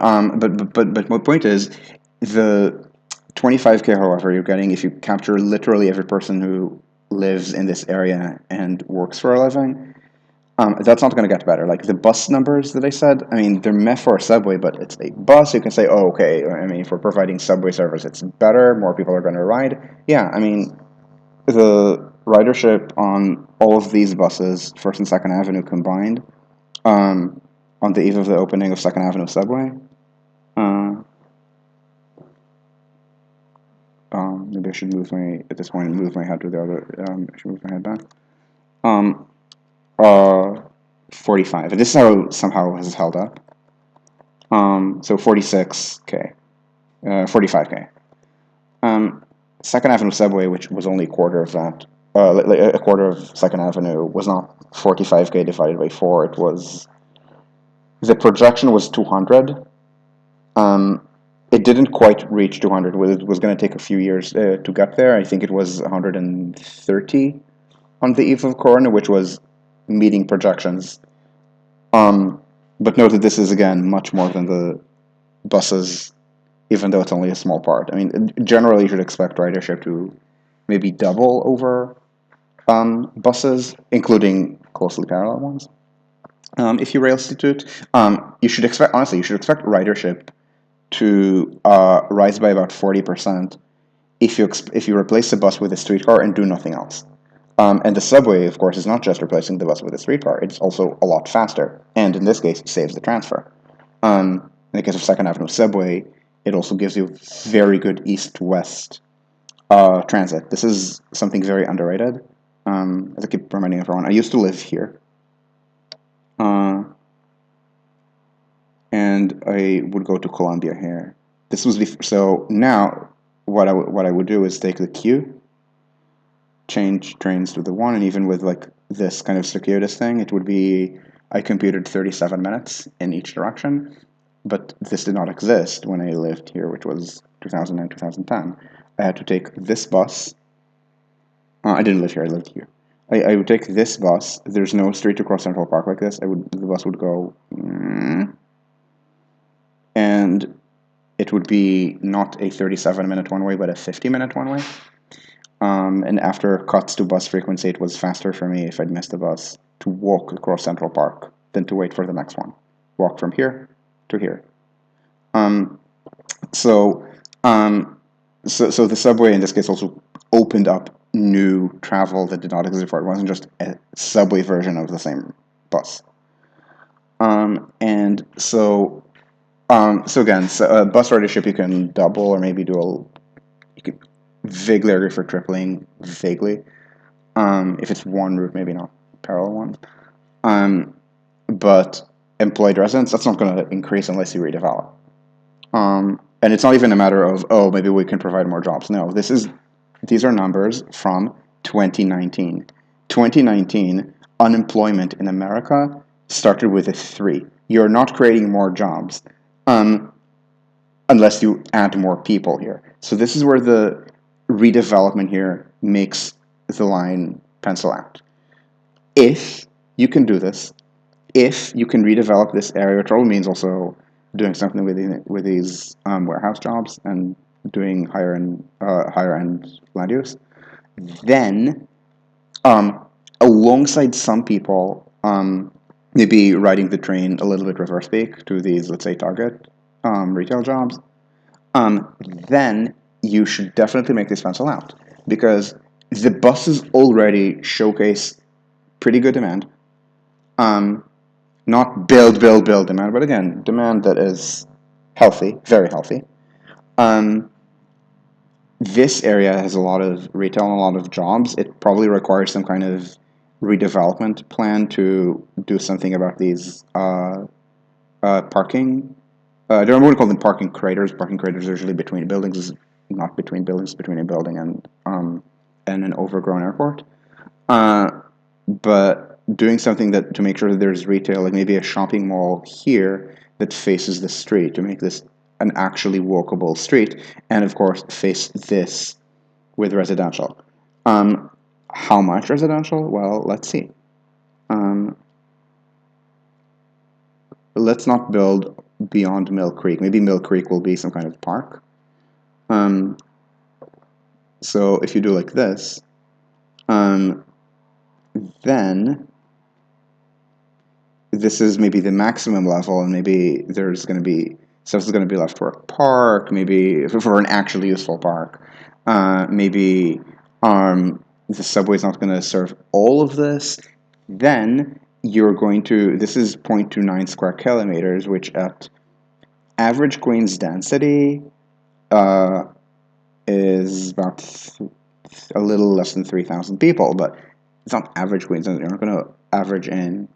my point is, the 25K, however, you're getting if you capture literally every person who lives in this area and works for a living. That's not going to get better. Like the bus numbers that I said, I mean, they're meant for a subway, but it's a bus. You can say, oh, okay, I mean, if we're providing subway service, it's better. More people are going to ride. Yeah, I mean, the ridership on all of these buses, First and Second Avenue combined, on the eve of the opening of Second Avenue subway. Maybe I should move my head to the other. I should move my head back. 45. And this is how somehow has held up. So 46K, 45K. Second Avenue subway, which was only a quarter of that, a quarter of Second Avenue, was not 45K divided by 4. It was, the projection was 200. It didn't quite reach 200. It was going to take a few years to get there. I think it was 130 on the eve of Corona, which was meeting projections. But note that this is, again, much more than the buses, even though it's only a small part. I mean, generally you should expect ridership to maybe double over buses, including closely parallel ones. If you rail substitute, you should expect ridership to rise by about 40% if you replace the bus with a streetcar and do nothing else. And the subway, of course, is not just replacing the bus with a streetcar. It's also a lot faster, and in this case, saves the transfer. In the case of Second Avenue subway, it also gives you very good east-west transit. This is something very underrated. As I keep reminding everyone, I used to live here. And I would go to Columbia here. This was so now what I would do is take the Q, change trains to the 1, and even with like this kind of circuitous thing, it would be, I computed 37 minutes in each direction, but this did not exist when I lived here, which was 2009, 2010. I had to take this bus. I didn't live here, I lived here. I would take this bus. There's no street to cross Central Park like this. The bus would go, and it would be not a 37-minute one-way, but a 50-minute one-way. And after cuts to bus frequency, it was faster for me if I'd missed a bus to walk across Central Park than to wait for the next one. Walk from here to here. Um, so, so the subway in this case also opened up new travel that did not exist before. It wasn't just a subway version of the same bus. And so again, bus ridership you can double or maybe you could vaguely argue for tripling, vaguely. If it's one route, maybe not parallel ones. But employed residents, that's not going to increase unless you redevelop. And it's not even a matter of, oh, maybe we can provide more jobs. No, these are numbers from 2019. 2019, unemployment in America started with a 3. You're not creating more jobs unless you add more people here. So this is where the redevelopment here makes the line pencil out. If you can do this, if you can redevelop this area, which probably means also doing something with these warehouse jobs and doing higher end land use, then alongside some people maybe riding the train a little bit reverse peak to these, let's say, target retail jobs, then you should definitely make this pencil out because the buses already showcase pretty good demand. Not build demand, but again, demand that is healthy, very healthy. This area has a lot of retail and a lot of jobs. It probably requires some kind of redevelopment plan to do something about these parking. I don't want to call them parking craters. Parking craters are usually between buildings, not between buildings, between a building and an overgrown airport. But doing something that to make sure that there's retail, like maybe a shopping mall here that faces the street to make this an actually walkable street, and of course face this with residential. How much residential? Well, let's see. Let's not build beyond Mill Creek. Maybe Mill Creek will be some kind of park. So if you do like this, then this is maybe the maximum level, and maybe there's going to be stuff that's going to be left for a park, maybe for an actually useful park. Maybe the subway's not going to serve all of this. Then you're going to, this is 0.29 square kilometers, which at average Queens density is about a little less than 3,000 people, but it's not average Queens density. You're not going to average in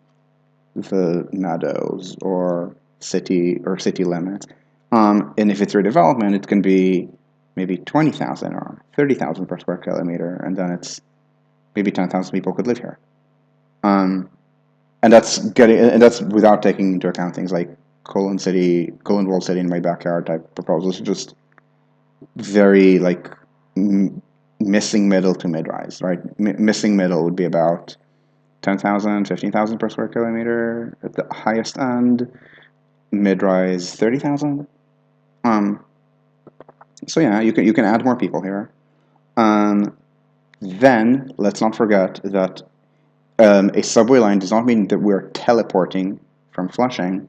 the meadows or city limits. And if it's redevelopment, it can be maybe 20,000 or 30,000 per square kilometer, and then it's maybe 10,000 people could live here. And that's without taking into account things like colon walled city in my backyard type proposals. Just very like missing middle to mid-rise, right? Missing middle would be about 10,000, 15,000 per square kilometer at the highest end. Mid-rise 30,000. So yeah, you can add more people here. Then let's not forget that a subway line does not mean that we're teleporting from Flushing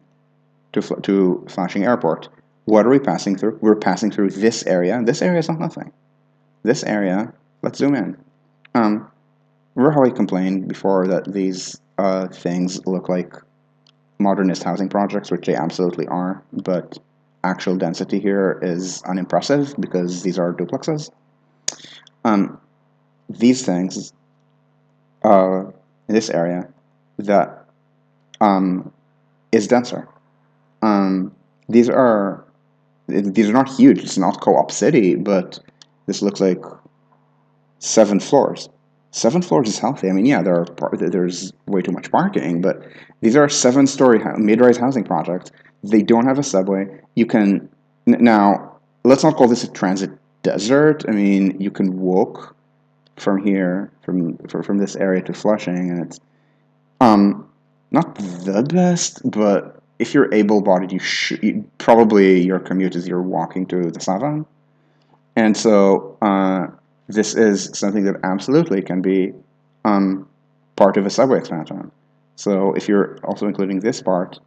to Flushing Airport. What are we passing through? We're passing through this area. This area is not nothing. This area, let's zoom in. Remember how I complained before that these things look like modernist housing projects, which they absolutely are, but actual density here is unimpressive because these are duplexes. These things in this area that is denser. These are not huge. It's not Co-op City, but this looks like 7 floors. 7 floors is healthy. I mean, yeah, there's way too much parking, but these are 7-story mid-rise housing projects. They don't have a subway. You can now let's not call this a transit desert. I mean, you can walk from here from this area to Flushing, and it's not the best, but if you're able-bodied, probably your commute is you're walking to the Savon, and so this is something that absolutely can be part of a subway expansion. So if you're also including this part,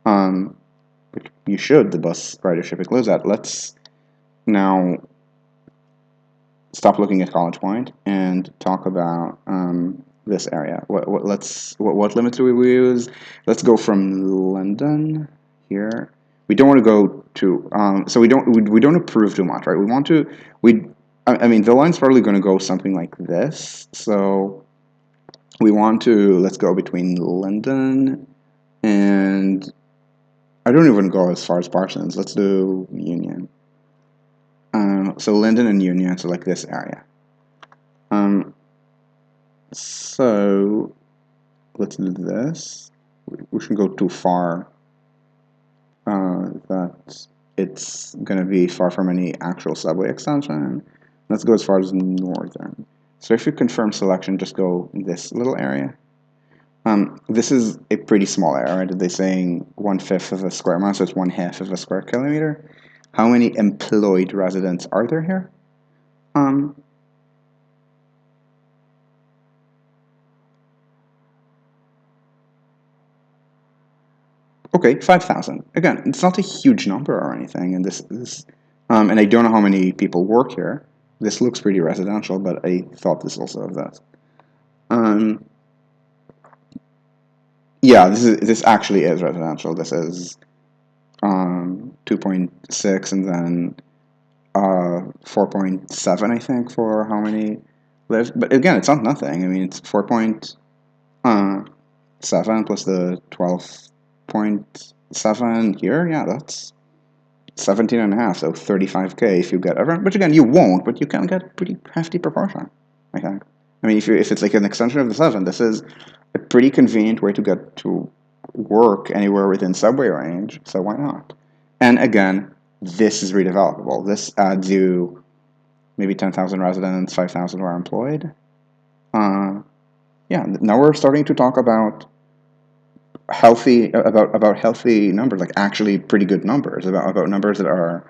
which you should, the bus ridership includes that. Let's now stop looking at College Point and talk about this area. What limits do we use? Let's go from London here. We don't want to go to so we don't approve too much, right? We want to I mean the line's probably going to go something like this. So we want to let's go between London and I don't even go as far as Parsons. Let's do Union. So Linden and Union, so like this area. So let's do this. We shouldn't go too far. That it's gonna be far from any actual subway extension. Let's go as far as northern. So if you confirm selection, just go in this little area. This is a pretty small area, right? They're saying 1/5 of a square mile, so it's 1/2 of a square kilometer. How many employed residents are there here? Okay, 5,000. Again, it's not a huge number or anything, and and I don't know how many people work here. This looks pretty residential, but I thought this also of that. Yeah, this actually is residential. This is 2.6 and then 4.7, I think, for how many live. But again, it's not nothing. I mean, it's 4.7 plus the 12.7 here. Yeah, that's 17 and a half, so 35K if you get everyone. Which again, you won't, but you can get pretty hefty proportion, I think. I mean, if it's like an extension of the 7, this is a pretty convenient way to get to work anywhere within subway range, so why not? And again, this is redevelopable. This adds you maybe 10,000 residents, 5,000 are employed. Yeah, now we're starting to talk about healthy numbers, like actually pretty good numbers, about numbers that are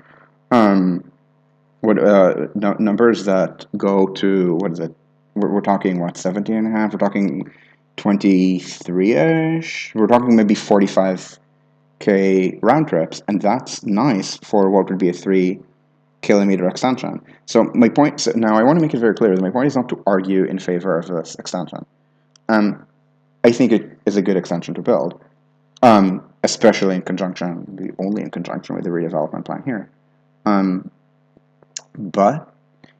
numbers that go to what is it? We're talking what 17 and a half. We're talking 23ish. We're talking maybe 45K round trips, and that's nice for what would be a 3 kilometer extension. So my point. So now I want to make it very clear that my point is not to argue in favor of this extension. I think it is a good extension to build, especially in conjunction, only in conjunction with the redevelopment plan here. But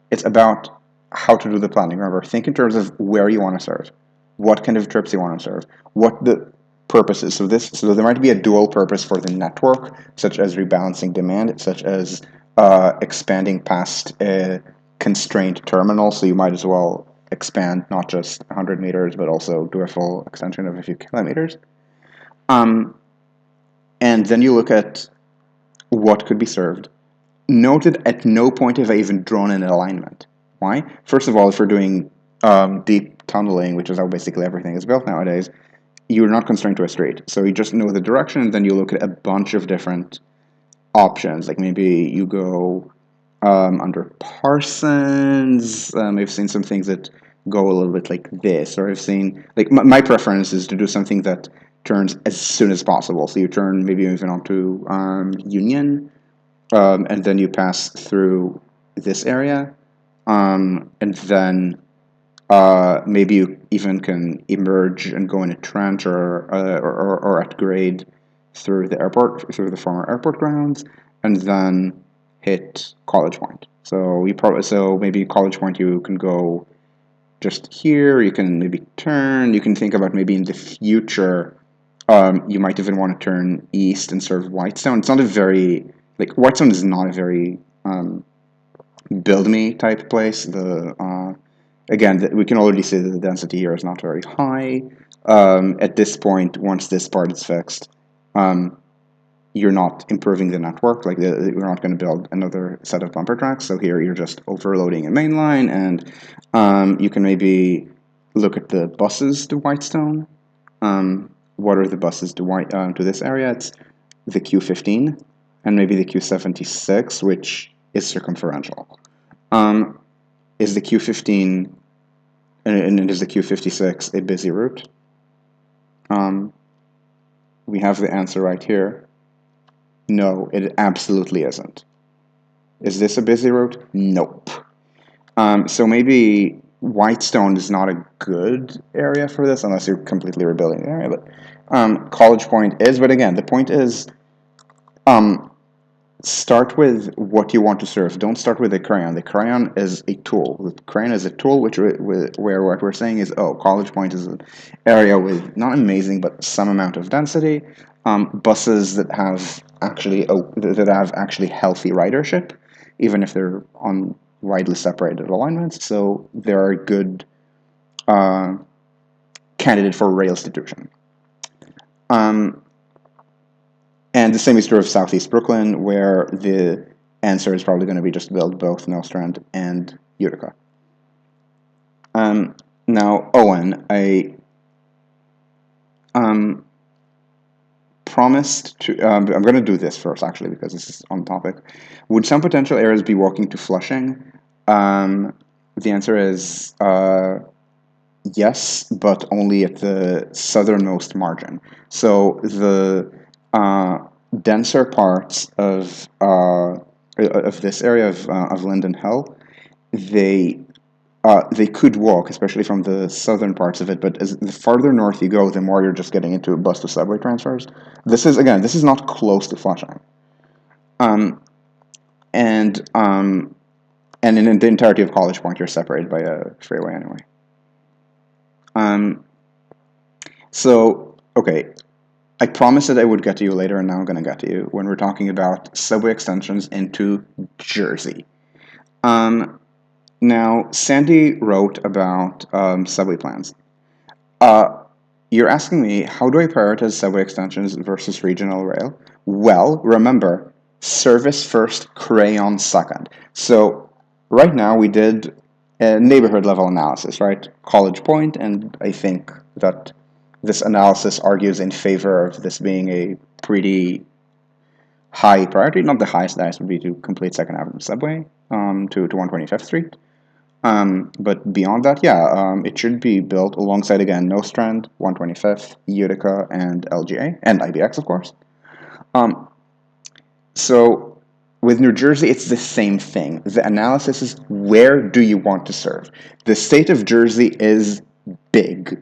it's about how to do the planning. Remember, think in terms of where you want to serve, what kind of trips you want to serve, what the purpose is. So there might be a dual purpose for the network, such as rebalancing demand, such as expanding past a constrained terminal. So you might as well expand not just 100 meters, but also do a full extension of a few kilometers. And then you look at what could be served. Note that at no point have I even drawn an alignment. Why? First of all, if we're doing deep tunneling, which is how basically everything is built nowadays, you're not constrained to a street. So you just know the direction, and then you look at a bunch of different options. Like maybe you go under Parsons. I've seen some things that go a little bit like this, or I've seen like my preference is to do something that turns as soon as possible. So you turn maybe even onto Union, and then you pass through this area, and then maybe you even can emerge and go in a trench or at grade through the airport, through the former airport grounds, and then hit College Point. So maybe College Point you can go just here. You can maybe turn. You can think about maybe in the future. You might even want to turn east and serve Whitestone. It's not a very Whitestone is not a very build me type place. Again, we can already see that the density here is not very high. At this point, once this part is fixed, you're not improving the network. We're not going to build another set of bumper tracks. So here you're just overloading a main line, and you can maybe look at the buses to Whitestone. What are the buses to this area? It's the Q15 and maybe the Q76, which is circumferential. is the Q15 and is the Q56 a busy route? We have the answer right here. No, it absolutely isn't. Is this a busy route? Nope. So maybe Whitestone is not a good area for this unless you're completely rebuilding the area. But College Point is. But again, the point is, start with what you want to serve. Don't start with the crayon. The crayon is a tool. The crayon is a tool where what we're saying is, oh, College Point is an area with not amazing but some amount of density. Buses that have actually healthy ridership, even if they're on widely separated alignments. So they're a good candidate for rail institution. And the same is true of Southeast Brooklyn, where the answer is probably going to be just build both Nostrand and Utica. Now, Owen, I promised to. I'm going to do this first, actually, because this is on topic. Would some potential areas be walking to Flushing? The answer is yes, but only at the southernmost margin. So the denser parts of this area of Linden Hill, they could walk, especially from the southern parts of it. But as the farther north you go, the more you're just getting into bus to subway transfers. This is not close to Flushing, and in the entirety of College Point, you're separated by a freeway anyway. So okay, I promised that I would get to you later, and now I'm going to get to you when we're talking about subway extensions into Jersey. Now, Sandy wrote about subway plans. You're asking me, how do I prioritize subway extensions versus regional rail? Well, remember, service first, crayon second. So right now we did a neighborhood level analysis, right? College Point, and I think that this analysis argues in favor of this being a pretty high priority. Not the highest would be to complete Second Avenue subway to 125th Street. But beyond that, yeah, it should be built alongside, again, Nostrand, 125th, Utica, and LGA, and IBX, of course. So with New Jersey, it's the same thing. The analysis is, where do you want to serve? The state of Jersey is big.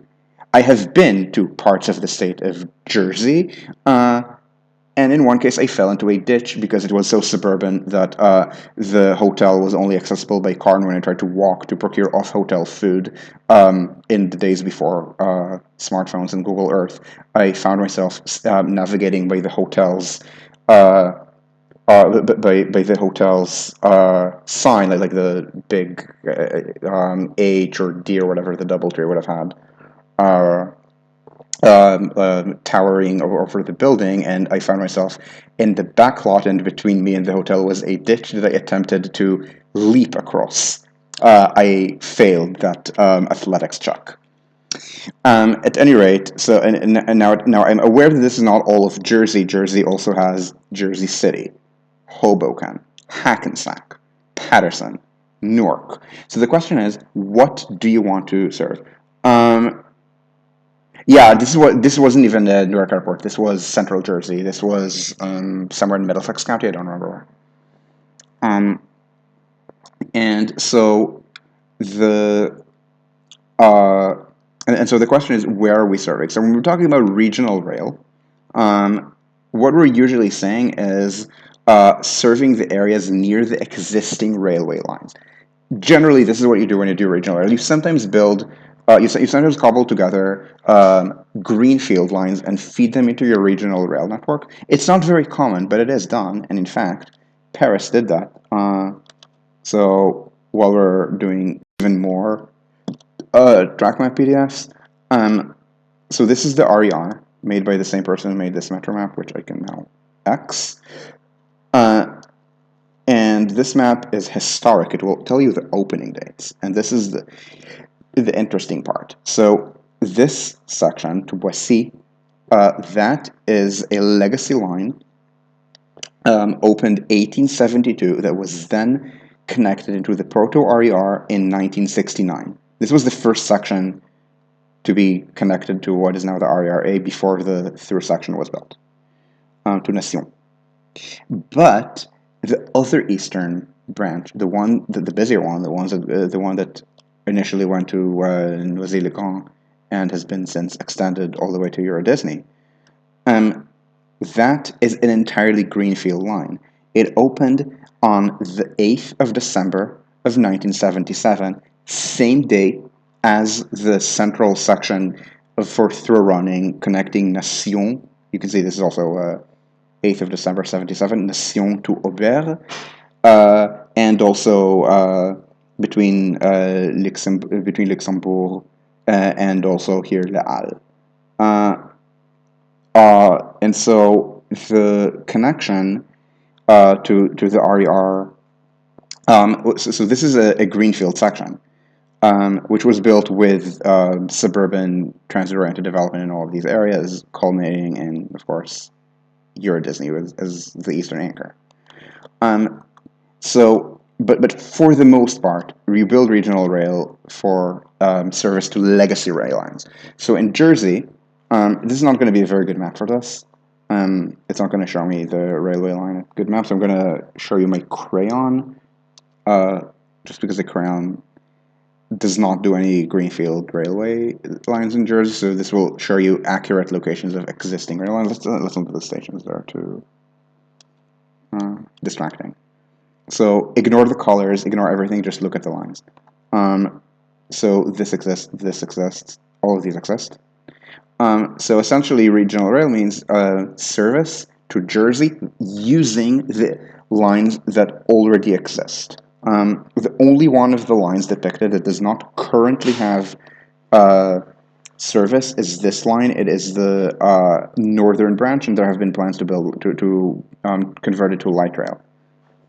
I have been to parts of the state of Jersey, and in one case I fell into a ditch because it was so suburban that the hotel was only accessible by car, and when I tried to walk to procure off-hotel food in the days before smartphones and Google Earth, I found myself navigating by the hotel's by the hotel's sign, like the big H or D or whatever the DoubleTree would have had, towering over the building, and I found myself in the back lot, and between me and the hotel was a ditch that I attempted to leap across. I failed that athletics check. At any rate, so and now I'm aware that this is not all of Jersey. Jersey also has Jersey City, Hoboken, Hackensack, Patterson, Newark. So the question is, what do you want to serve? Yeah, this wasn't even Newark Airport. This was Central Jersey. This was somewhere in Middlesex County. I don't remember where. And so the and so the question is, where are we serving? So when we're talking about regional rail, what we're usually saying is serving the areas near the existing railway lines. Generally, this is what you do when you do regional rail. You sometimes build, you sometimes cobble together greenfield lines and feed them into your regional rail network. It's not very common, but it is done. And in fact, Paris did that. So while we're doing even more track map PDFs, so this is the RER made by the same person who made this metro map, which I can now X. And this map is historic. It will tell you the opening dates. And this is the interesting part. So this section to Boissy, that is a legacy line opened 1872 that was then connected into the Proto-RER in 1969. This was the first section to be connected to what is now the RERA before the through section was built, to Nation. But the other eastern branch, the busier one, the one that initially went to Noisy-le-Grand and has been since extended all the way to Euro Disney, that is an entirely greenfield line. It opened on the 8th of December of 1977, same day as the central section for through running connecting Nation. You can see this is also 8th of December 77, Nation to Aubert, and also between Luxembourg and also here Le Halles. And so the connection to the RER, so this is a greenfield section, which was built with suburban transit-oriented development in all of these areas, culminating in, of course, Euro Disney as the eastern anchor. But for the most part, we build regional rail for service to legacy rail lines. So in Jersey, this is not going to be a very good map for this. It's not going to show me the railway line at good map, so I'm going to show you my crayon, just because the crayon does not do any greenfield railway lines in Jersey, so this will show you accurate locations of existing rail lines. Let's look at the stations there too. Distracting. So ignore the colors, ignore everything, just look at the lines. So this exists, all of these exist. So essentially regional rail means service to Jersey using the lines that already exist. The only one of the lines depicted that does not currently have service is this line. It is the northern branch, and there have been plans to build to convert it to light rail.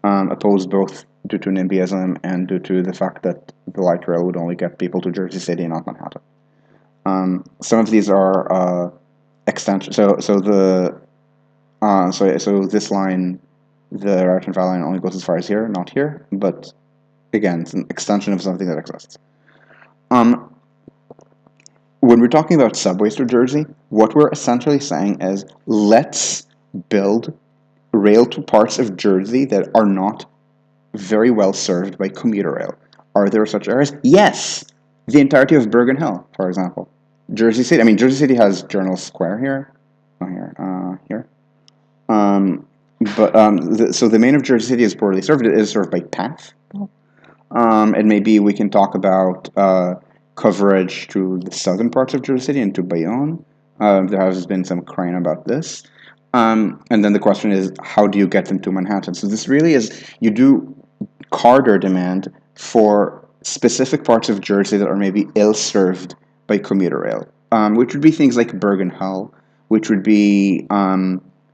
Opposed both due to NIMBYism and due to the fact that the light rail would only get people to Jersey City and not Manhattan. Some of these are extensions. So this line, the Raritan Valley line, only goes as far as here, not here. But again, it's an extension of something that exists. When we're talking about subways to Jersey, what we're essentially saying is let's build rail to parts of Jersey that are not very well served by commuter rail. Are there such areas? Yes! The entirety of Bergen Hill, for example. Jersey City, Jersey City has Journal Square here. Not here. So the main of Jersey City is poorly served. It is served by PATH. And maybe we can talk about coverage to the southern parts of Jersey City and to Bayonne. There has been some crying about this. And then the question is, how do you get them to Manhattan? So this really is, you do corridor demand for specific parts of Jersey that are maybe ill-served by commuter rail, which would be things like Bergen Hill, which would be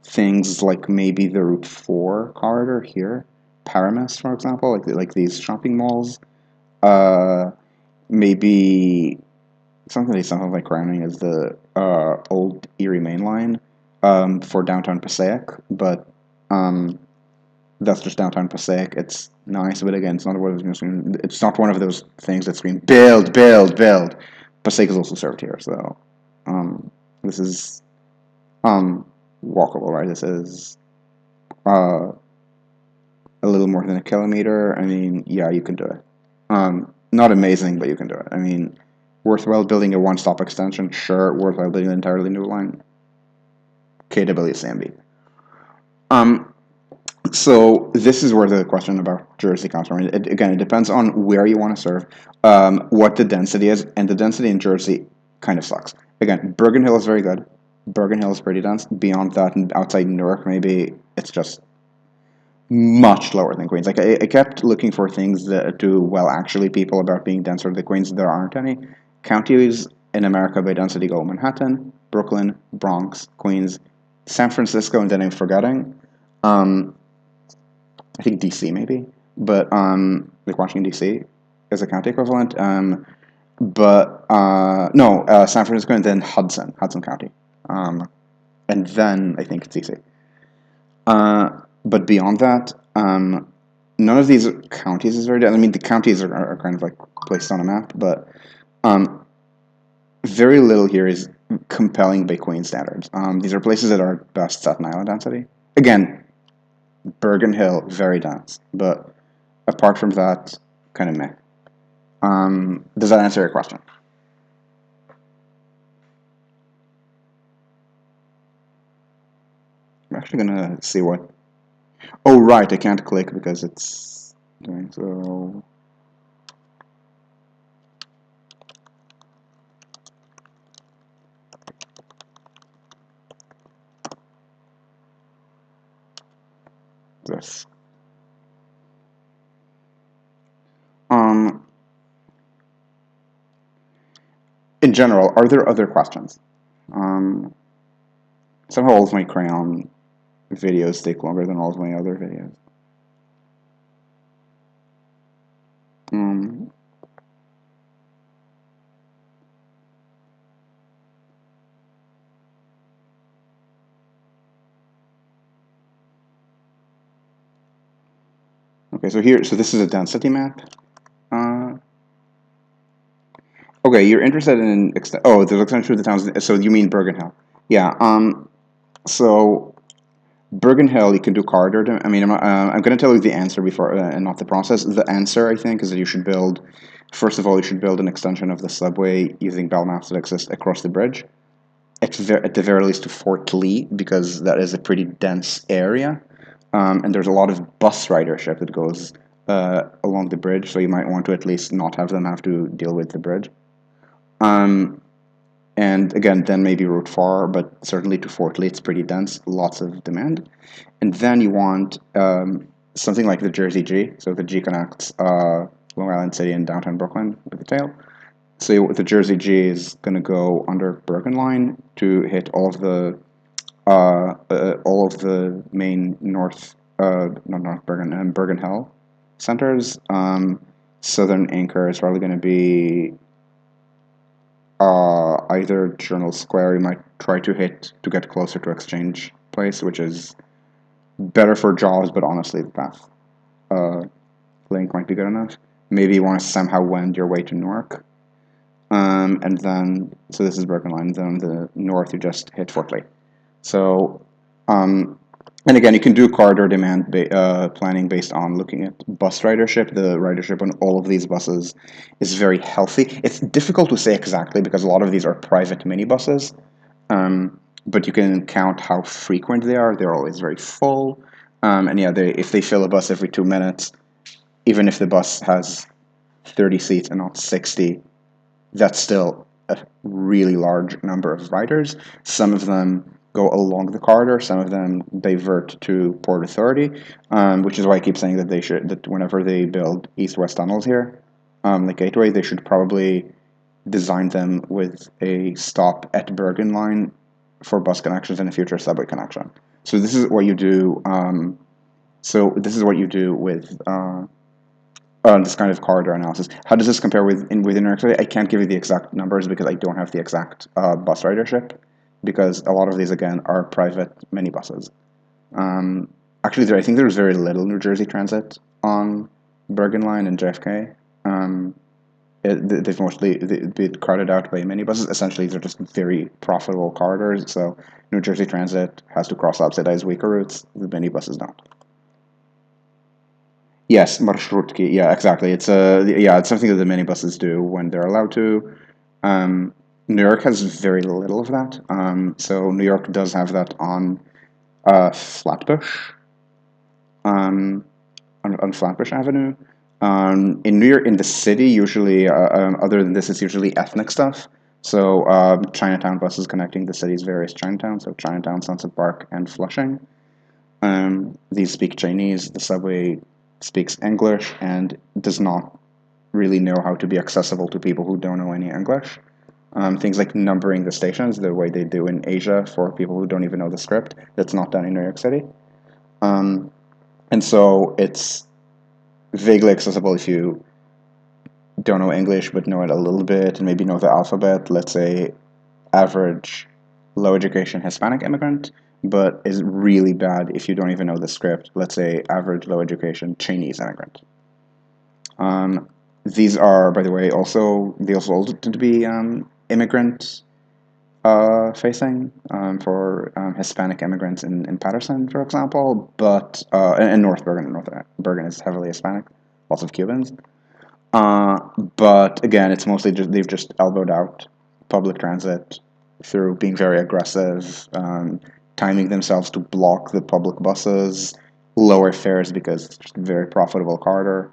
things like maybe the Route 4 corridor here, Paramus, for example, like these shopping malls. Maybe something like crayoning is the old Erie Main Line for downtown Passaic, but that's just downtown Passaic. It's nice, but again, it's not one of those things that scream build, build, build. Passaic is also served here, so this is walkable, right? This is a little more than a kilometer. Yeah, you can do it. Not amazing, but you can do it. Worthwhile building a one-stop extension? Sure. Worthwhile building an entirely new line? KWCMB. So this is where the question about Jersey comes from. It depends on where you want to serve, what the density is, and the density in Jersey kind of sucks. Again, Bergen Hill is very good. Bergen Hill is pretty dense. Beyond that, and outside Newark, maybe it's just much lower than Queens. Like I kept looking for things actually people about being denser than Queens. There aren't any. Counties in America by density go Manhattan, Brooklyn, Bronx, Queens, San Francisco, and then I'm forgetting. I think DC maybe, but like Washington DC is a county equivalent. San Francisco and then Hudson County, and then I think it's DC. But beyond that, none of these counties is very dense. I mean, the counties are kind of like placed on a map, but um, very little here is compelling Bitcoin standards. These are places that are best Staten Island density. Again, Bergen Hill, very dense, but apart from that, kind of meh. Does that answer your question? I'm actually gonna see what. Oh, right, I can't click because it's doing so. This. Um, in general, are there other questions? Um, Somehow all of my crayon videos take longer than all of my other videos. Um, okay, so this is a density map. Uh, okay, you're interested in the extension of the towns. So you mean Bergen Hill? Yeah. So Bergen Hill, you can do corridor. I mean, I'm going to tell you the answer before and not the process. The answer, I think, is that you should build. First of all, you should build an extension of the subway using bell maps that exist across the bridge. At the very least to Fort Lee, because that is a pretty dense area. And there's a lot of bus ridership that goes along the bridge, so you might want to at least not have them have to deal with the bridge. Um, and again, then maybe Route 4, but certainly to Fort Lee, it's pretty dense, lots of demand. And then you want something like the Jersey G, so the G connects Long Island City and downtown Brooklyn with the tail. So the Jersey G is going to go under Bergen Line to hit all of the main not North Bergen, Bergen Hill centers. Southern anchor is probably going to be either Journal Square. You might try to get closer to Exchange Place, which is better for jobs, but honestly, the path link might be good enough. Maybe you want to somehow wend your way to Newark. And then, so this is Bergen Line. Then on the north, you just hit Fort Lee. So, and again, you can do corridor demand planning based on looking at bus ridership. The ridership on all of these buses is very healthy. It's difficult to say exactly because a lot of these are private minibuses, but you can count how frequent they are. They're always very full. And yeah, if they fill a bus every 2 minutes, even if the bus has 30 seats and not 60, that's still a really large number of riders. Some of them go along the corridor, some of them divert to Port Authority, which is why I keep saying that whenever they build east-west tunnels here, like Gateway, they should probably design them with a stop at Bergen Line for bus connections and a future subway connection. So this is what you do. This is what you do with this kind of corridor analysis. How does this compare within New York City? I can't give you the exact numbers because I don't have the exact bus ridership, because a lot of these again are private minibuses. Actually, I think there's very little New Jersey Transit on Bergen Line and JFK. They've mostly been crowded out by minibuses. Essentially, they're just very profitable corridors. So New Jersey Transit has to cross subsidize weaker routes. The minibuses don't. Yes, marshrutki. Yeah, exactly. It's something that the minibuses do when they're allowed to. Um, New York has very little of that. So New York does have that on Flatbush, um, on Flatbush Avenue. In New York, in the city, usually, other than this, it's usually ethnic stuff. So Chinatown buses connecting the city's various Chinatowns, so Chinatown, Sunset Park, and Flushing. These speak Chinese. The subway speaks English and does not really know how to be accessible to people who don't know any English. Things like numbering the stations, the way they do in Asia for people who don't even know the script, that's not done in New York City. And so it's vaguely accessible if you don't know English but know it a little bit and maybe know the alphabet. Let's say average low education Hispanic immigrant but is really bad if you don't even know the script. Let's say average low education Chinese immigrant. These are, by the way, they also tend to be immigrant facing for Hispanic immigrants in Patterson, for example, but in North Bergen. North Bergen is heavily Hispanic, lots of Cubans. But again, it's mostly they've just elbowed out public transit through being very aggressive, timing themselves to block the public buses, lower fares because it's just a very profitable corridor,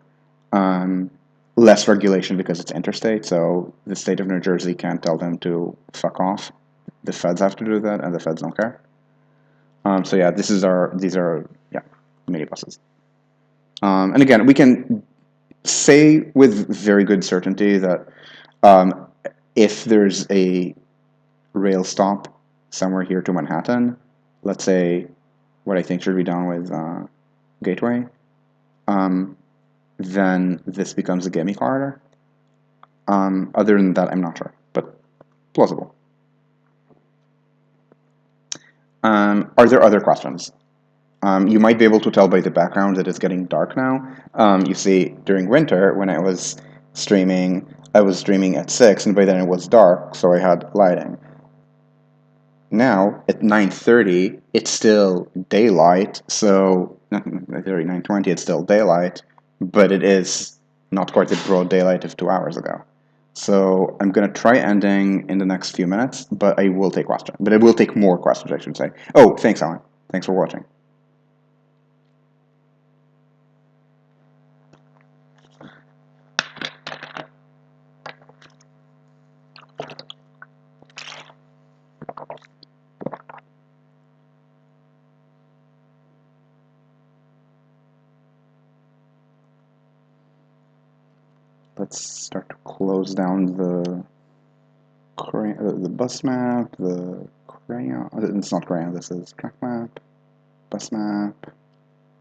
less regulation because it's interstate, so the state of New Jersey can't tell them to fuck off. The feds have to do that, and the feds don't care. So yeah, these are minibuses. And again, we can say with very good certainty that if there's a rail stop somewhere here to Manhattan, let's say what I think should be done with Gateway, then this becomes a gimme corridor. Other than that, I'm not sure, but plausible. Are there other questions? You might be able to tell by the background that it's getting dark now. You see, during winter, when I was streaming at 6, and by then it was dark, so I had lighting. Now, at 9:30, it's still daylight, so 9:20, it's still daylight, but it is not quite the broad daylight of 2 hours ago. So I'm going to try ending in the next few minutes, but I will take questions. But I will take more questions, I should say. Oh, thanks, Alan. Thanks for watching. Let's start to close down the bus map, the crayon. It's not crayon, this is track map, bus map,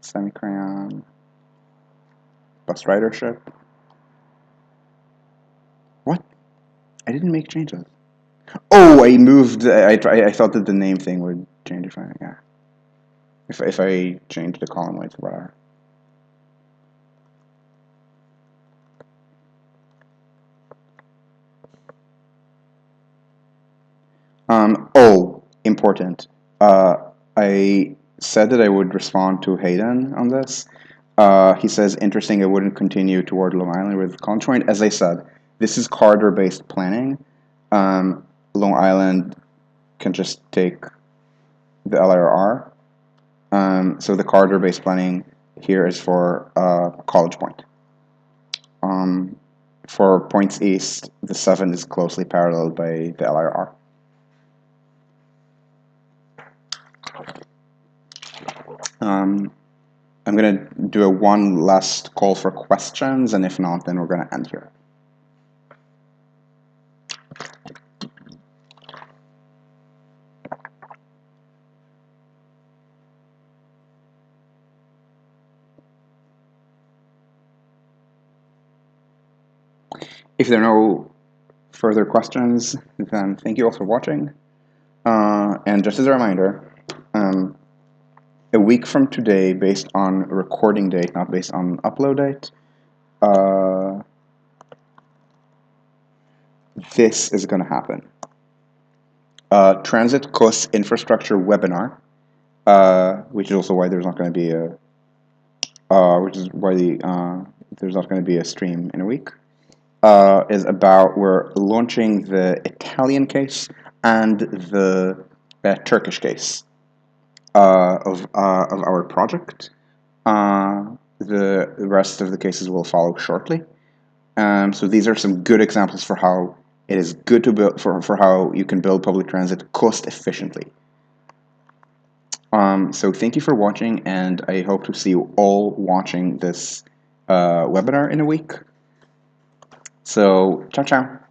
semi-crayon, bus ridership. What? I didn't make changes. Oh, I moved. I thought that the name thing would change if if I change the column weights, whatever. Oh, important. I said that I would respond to Hayden on this. He says, interesting, I wouldn't continue toward Long Island with Conjoint. As I said, this is corridor-based planning. Long Island can just take the LRR. So the corridor-based planning here is for College Point. For points east, the 7 is closely paralleled by the LRR. I'm going to do one last call for questions, and if not, then we're going to end here. If there are no further questions, then thank you all for watching. And just as a reminder, a week from today, based on recording date, not based on upload date, this is going to happen. Transit cost infrastructure webinar, which is also why there's not going to be there's not going to be a stream in a week. Is about we're launching the Italian case and the Turkish case of our project. The rest of the cases will follow shortly. So these are some good examples for how it is good to build for how you can build public transit cost efficiently. So thank you for watching, and I hope to see you all watching this webinar in a week. So ciao ciao.